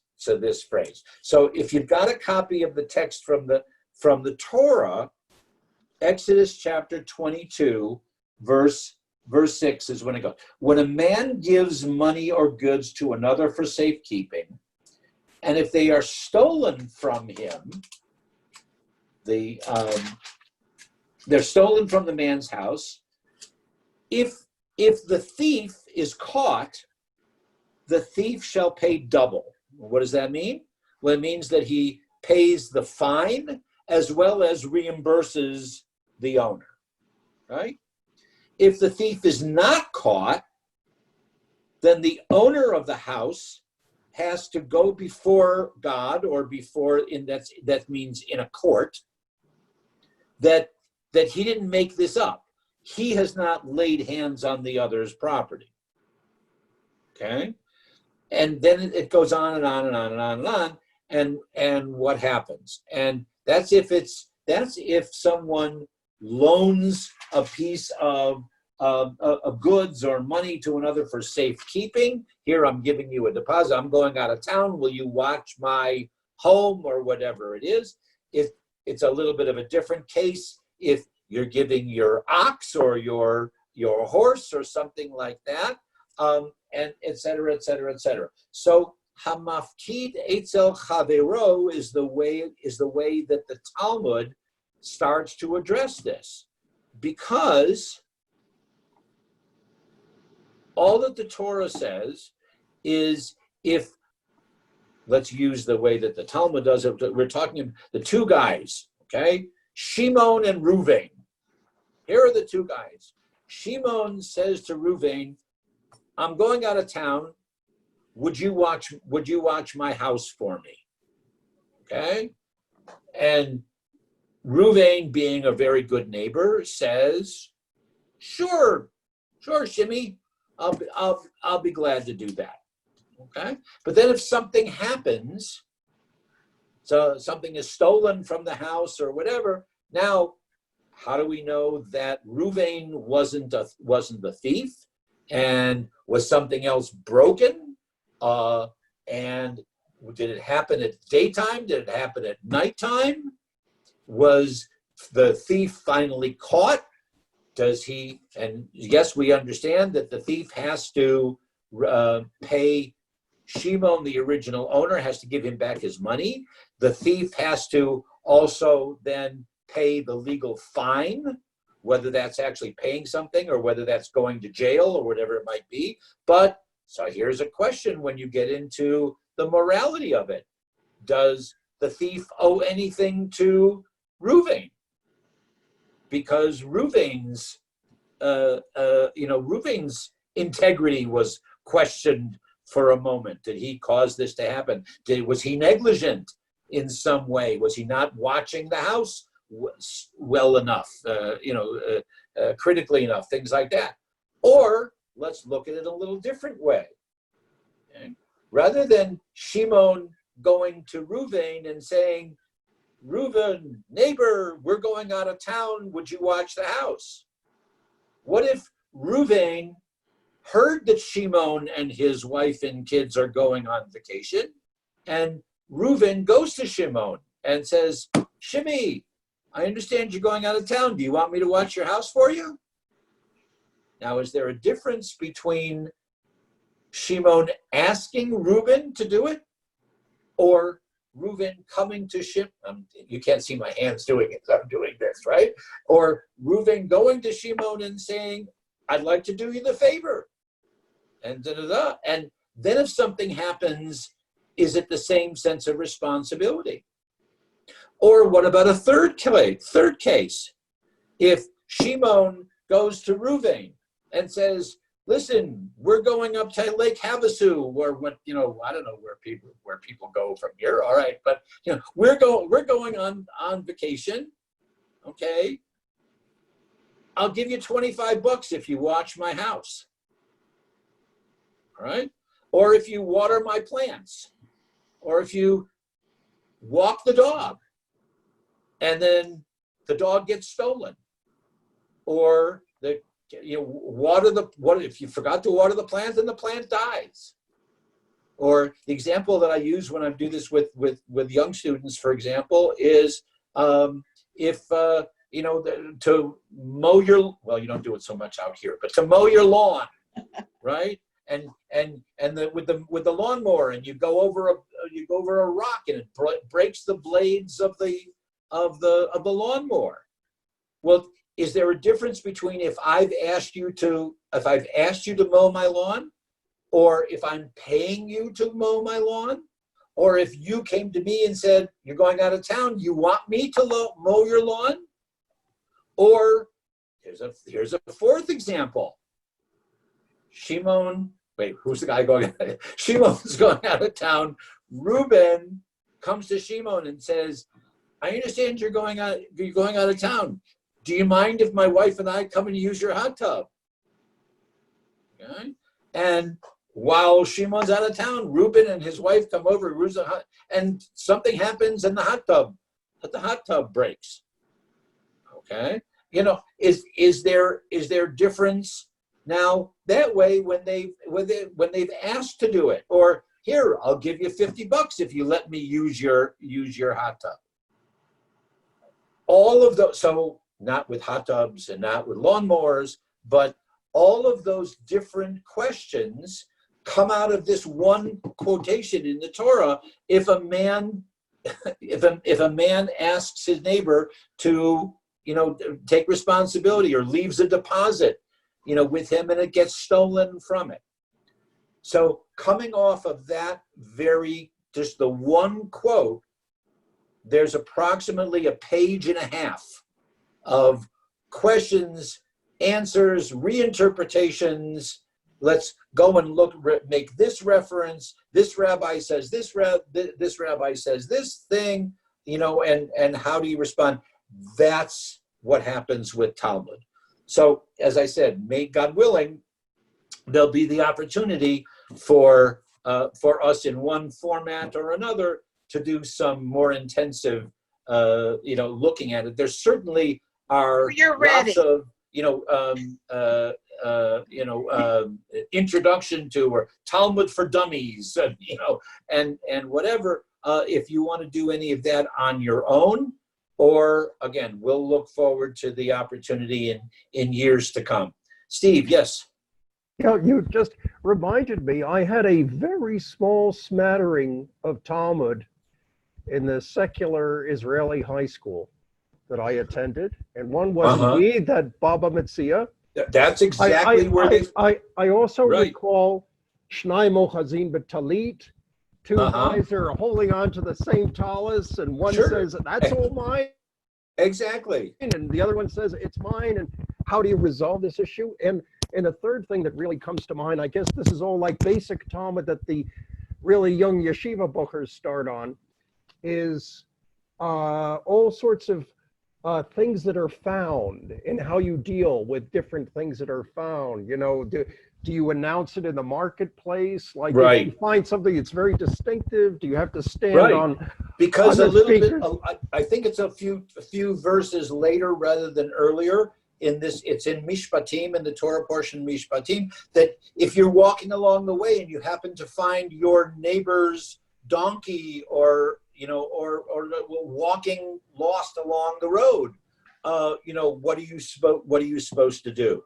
phrase. So if you've got a copy of the text from the Torah, Exodus chapter 22, verse 6 is when it goes. When a man gives money or goods to another for safekeeping, and if they are stolen from him, they're stolen from the man's house. If the thief is caught, the thief shall pay double. What does that mean? Well, it means that he pays the fine as well as reimburses the owner, right? If the thief is not caught, then the owner of the house has to go before God, or that means in a court, that he didn't make this up. He has not laid hands on the other's property. Okay? And then it goes on and on and on and on and on. And what happens? And that's if someone loans a piece of goods or money to another for safekeeping. Here, I'm giving you a deposit. I'm going out of town. Will you watch my home, or whatever it is? If it's a little bit of a different case, if you're giving your ox or your horse or something like that, and et cetera, et cetera, et cetera. So hamafkid etzel chavero is the way that the Talmud starts to address this, because all that the Torah says is, if, let's use the way that the Talmud does it, we're talking the two guys, okay? Shimon and Ruvain. Here are the two guys. Shimon says to Ruvain, I'm going out of town. Would you watch my house for me? Okay. And Ruvain, being a very good neighbor, says, sure, Shimmy, I'll be glad to do that. Okay. But then if something happens, so something is stolen from the house or whatever, now how do we know that Ruvain wasn't the thief? And was something else broken? And did it happen at daytime? Did it happen at nighttime? Was the thief finally caught? Does he, and yes, we understand that the thief has to pay Shimon, the original owner, has to give him back his money. The thief has to also then pay the legal fine, whether that's actually paying something or whether that's going to jail or whatever it might be. But so here's a question when you get into the morality of it. Does the thief owe anything to Ruvain? Because Ruvain's integrity was questioned for a moment. Did he cause this to happen? Was he negligent in some way? Was he not watching the house well enough, critically enough, things like that? Or let's look at it a little different way. Okay? Rather than Shimon going to Ruvain and saying, Reuven, neighbor, we're going out of town. Would you watch the house? What if Ruvain heard that Shimon and his wife and kids are going on vacation, and Reuven goes to Shimon and says, Shimmy, I understand you're going out of town. Do you want me to watch your house for you? Now, is there a difference between Shimon asking Reuven to do it or Reuven coming to Shimon? You can't see my hands doing it, so I'm doing this, right? Or Reuven going to Shimon and saying, I'd like to do you the favor. And da-da-da. And then if something happens, is it the same sense of responsibility? Or what about a third case? If Shimon goes to Reuven and says, listen, we're going up to Lake Havasu, or what, I don't know where people go from here. All right, but we're going on vacation. Okay. I'll give you $25 if you watch my house. All right. Or if you water my plants, or if you walk the dog and then the dog gets stolen, or if you forgot to water the plant and the plant dies. Or the example that I use when I do this with young students, for example, is to mow your, well, you don't do it so much out here, but to mow your lawn, right? And with the lawnmower, and you go over a rock and it breaks the blades of the lawnmower. Well, is there a difference between if I've asked you to mow my lawn, or if I'm paying you to mow my lawn, or if you came to me and said, you're going out of town, you want me to mow your lawn? Or here's a fourth example. Shimon, wait, who's the guy going? Shimon's going out of town. Reuben comes to Shimon and says, I understand you're going out of town. Do you mind if my wife and I come and use your hot tub? Okay. And while Shimon's out of town, Reuben and his wife come over, and something happens and the hot tub breaks. Okay. Is there difference now that way when they've asked to do it? Or here, I'll give you $50 if you let me use your hot tub. All of those, so not with hot tubs and not with lawnmowers, but all of those different questions come out of this one quotation in the Torah. If a man asks his neighbor to, take responsibility, or leaves a deposit, with him, and it gets stolen from it. So coming off of that just the one quote, there's approximately a page and a half of questions, answers, reinterpretations. Let's go and look, make this reference. This rabbi says this, this rabbi says this thing, you know, and how do you respond? That's what happens with Talmud. So, as I said, may God willing, there'll be the opportunity for us in one format or another to do some more intensive, you know, looking at it. There certainly are You're ready. lots of, introduction to or Talmud for dummies, you know, and whatever. If you want to do any of that on your own, or again, we'll look forward to the opportunity in years to come. Steve, yes. You know, you just reminded me, I had a very small smattering of Talmud in the secular Israeli high school that I attended. And one was indeed that Baba Metzia. That's exactly where they... I also Right. recall Shnai Mochazin B'Talit. Two guys are holding on to the same tallis, and one Sure. says, that's all mine. Exactly. And the other one says, it's mine. And how do you resolve this issue? And a third thing that really comes to mind, I guess this is all like basic Talmud that the really young yeshiva bookers start on, is all sorts of things that are found and how you deal with different things that are found. You know, do you announce it in the marketplace? Like Right. if you find something that's very distinctive, do you have to stand Right. on? Because a other little speakers? bit, I think it's a few verses later rather than earlier in this. It's in Mishpatim, in the Torah portion Mishpatim, that if you're walking along the way and you happen to find your neighbor's donkey or walking lost along the road, you know, what are you supposed to do?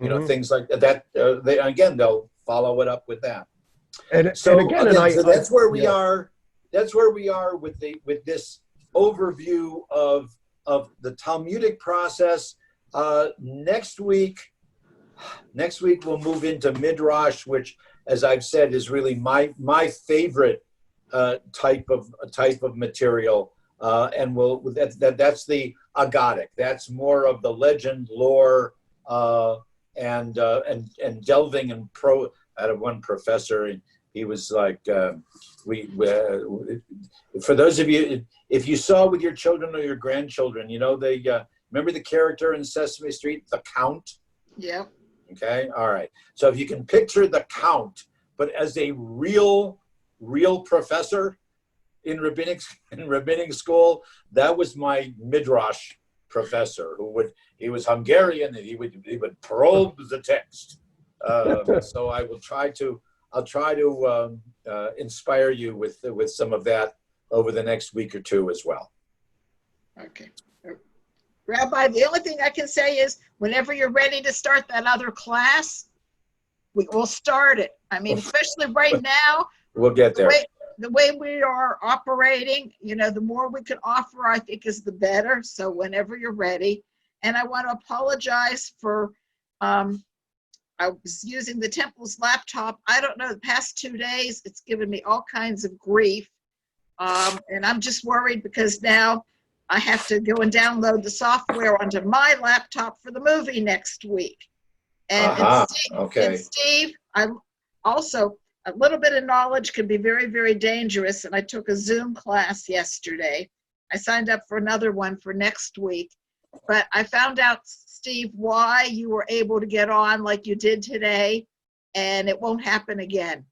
You know, things like that. They'll follow it up with that. So that's where we are. That's where we are with this overview of the Talmudic process. Next week we'll move into Midrash, which, as I've said, is really my favorite type of material. And that's the Agadic. That's more of the legend, lore, and delving and I had one professor, and he was like, for those of you, if you saw with your children or your grandchildren, you know, they remember the character in Sesame Street, the Count? Yeah. Okay, all right. So if you can picture the Count, but as a real professor in rabbinic school, that was my Midrash professor he was Hungarian, and he would probe the text. So I'll try to inspire you with some of that over the next week or two as well. Okay. Rabbi, the only thing I can say is whenever you're ready to start that other class, we will start it. I mean, especially right now, We'll get there. The way we are operating, you know, the more we can offer, I think, is the better. So whenever you're ready. And I want to apologize for, I was using the Temple's laptop. I don't know, the past 2 days, it's given me all kinds of grief. And I'm just worried because now I have to go and download the software onto my laptop for the movie next week. And Steve, I'm also, a little bit of knowledge can be very, very dangerous. And I took a Zoom class yesterday. I signed up for another one for next week. But I found out, Steve, why you were able to get on like you did today, and it won't happen again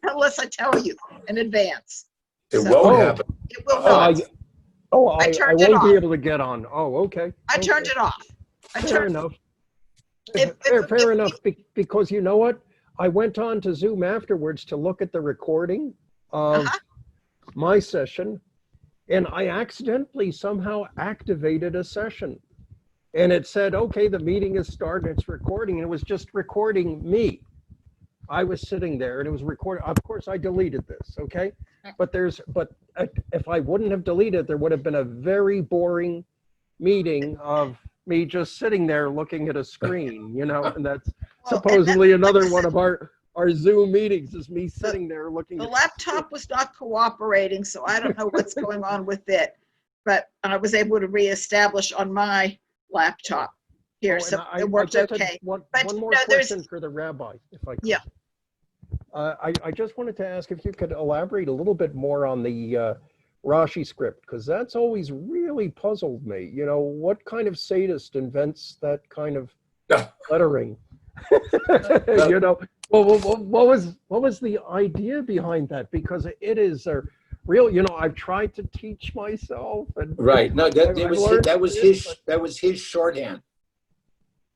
unless I tell you in advance. It won't happen. It will not. I turned it won't be off. able to get on. Oh, okay. I turned it off. Fair enough. If- Fair enough, because you know what? I went on to Zoom afterwards to look at the recording of my session, and I accidentally somehow activated a session. And it said, okay, the meeting is started, it's recording, and it was just recording me. I was sitting there and it was recording. Of course, I deleted this, okay? But if I wouldn't have deleted, there would have been a very boring meeting of me just sitting there looking at a screen, you know, and that's supposedly another one of our our Zoom meetings is me sitting there looking The at. laptop was not cooperating, so I don't know what's going on with it. But I was able to reestablish on my laptop here, Oh, so and I it worked just had okay. One But, more no, there's- question for the rabbi, if I could. Yeah. I just wanted to ask if you could elaborate a little bit more on the Rashi script, because that's always really puzzled me. You know, what kind of sadist invents that kind of lettering? You know, well, what was the idea behind that? Because it is a real, you know, I've tried to teach myself and Right. No, I learned that was this, his shorthand.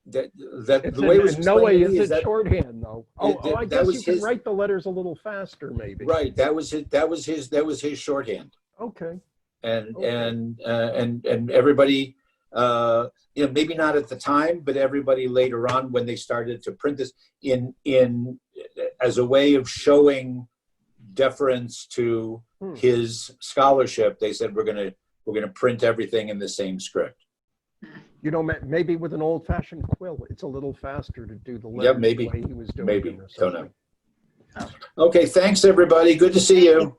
That it's the way it was in no way explained to me is it shorthand though. Oh, I that guess was you can his- write the letters a little faster, maybe. right. That was his shorthand. Okay. And Okay. and everybody, you know, maybe not at the time, but everybody later on when they started to print this in as a way of showing deference to Hmm. his scholarship, they said we're gonna print everything in the same script. You know, maybe with an old-fashioned quill, it's a little faster to do the Yeah, letters maybe. the way he was doing Maybe. them or Don't something. know. Okay, thanks everybody. Good to see you.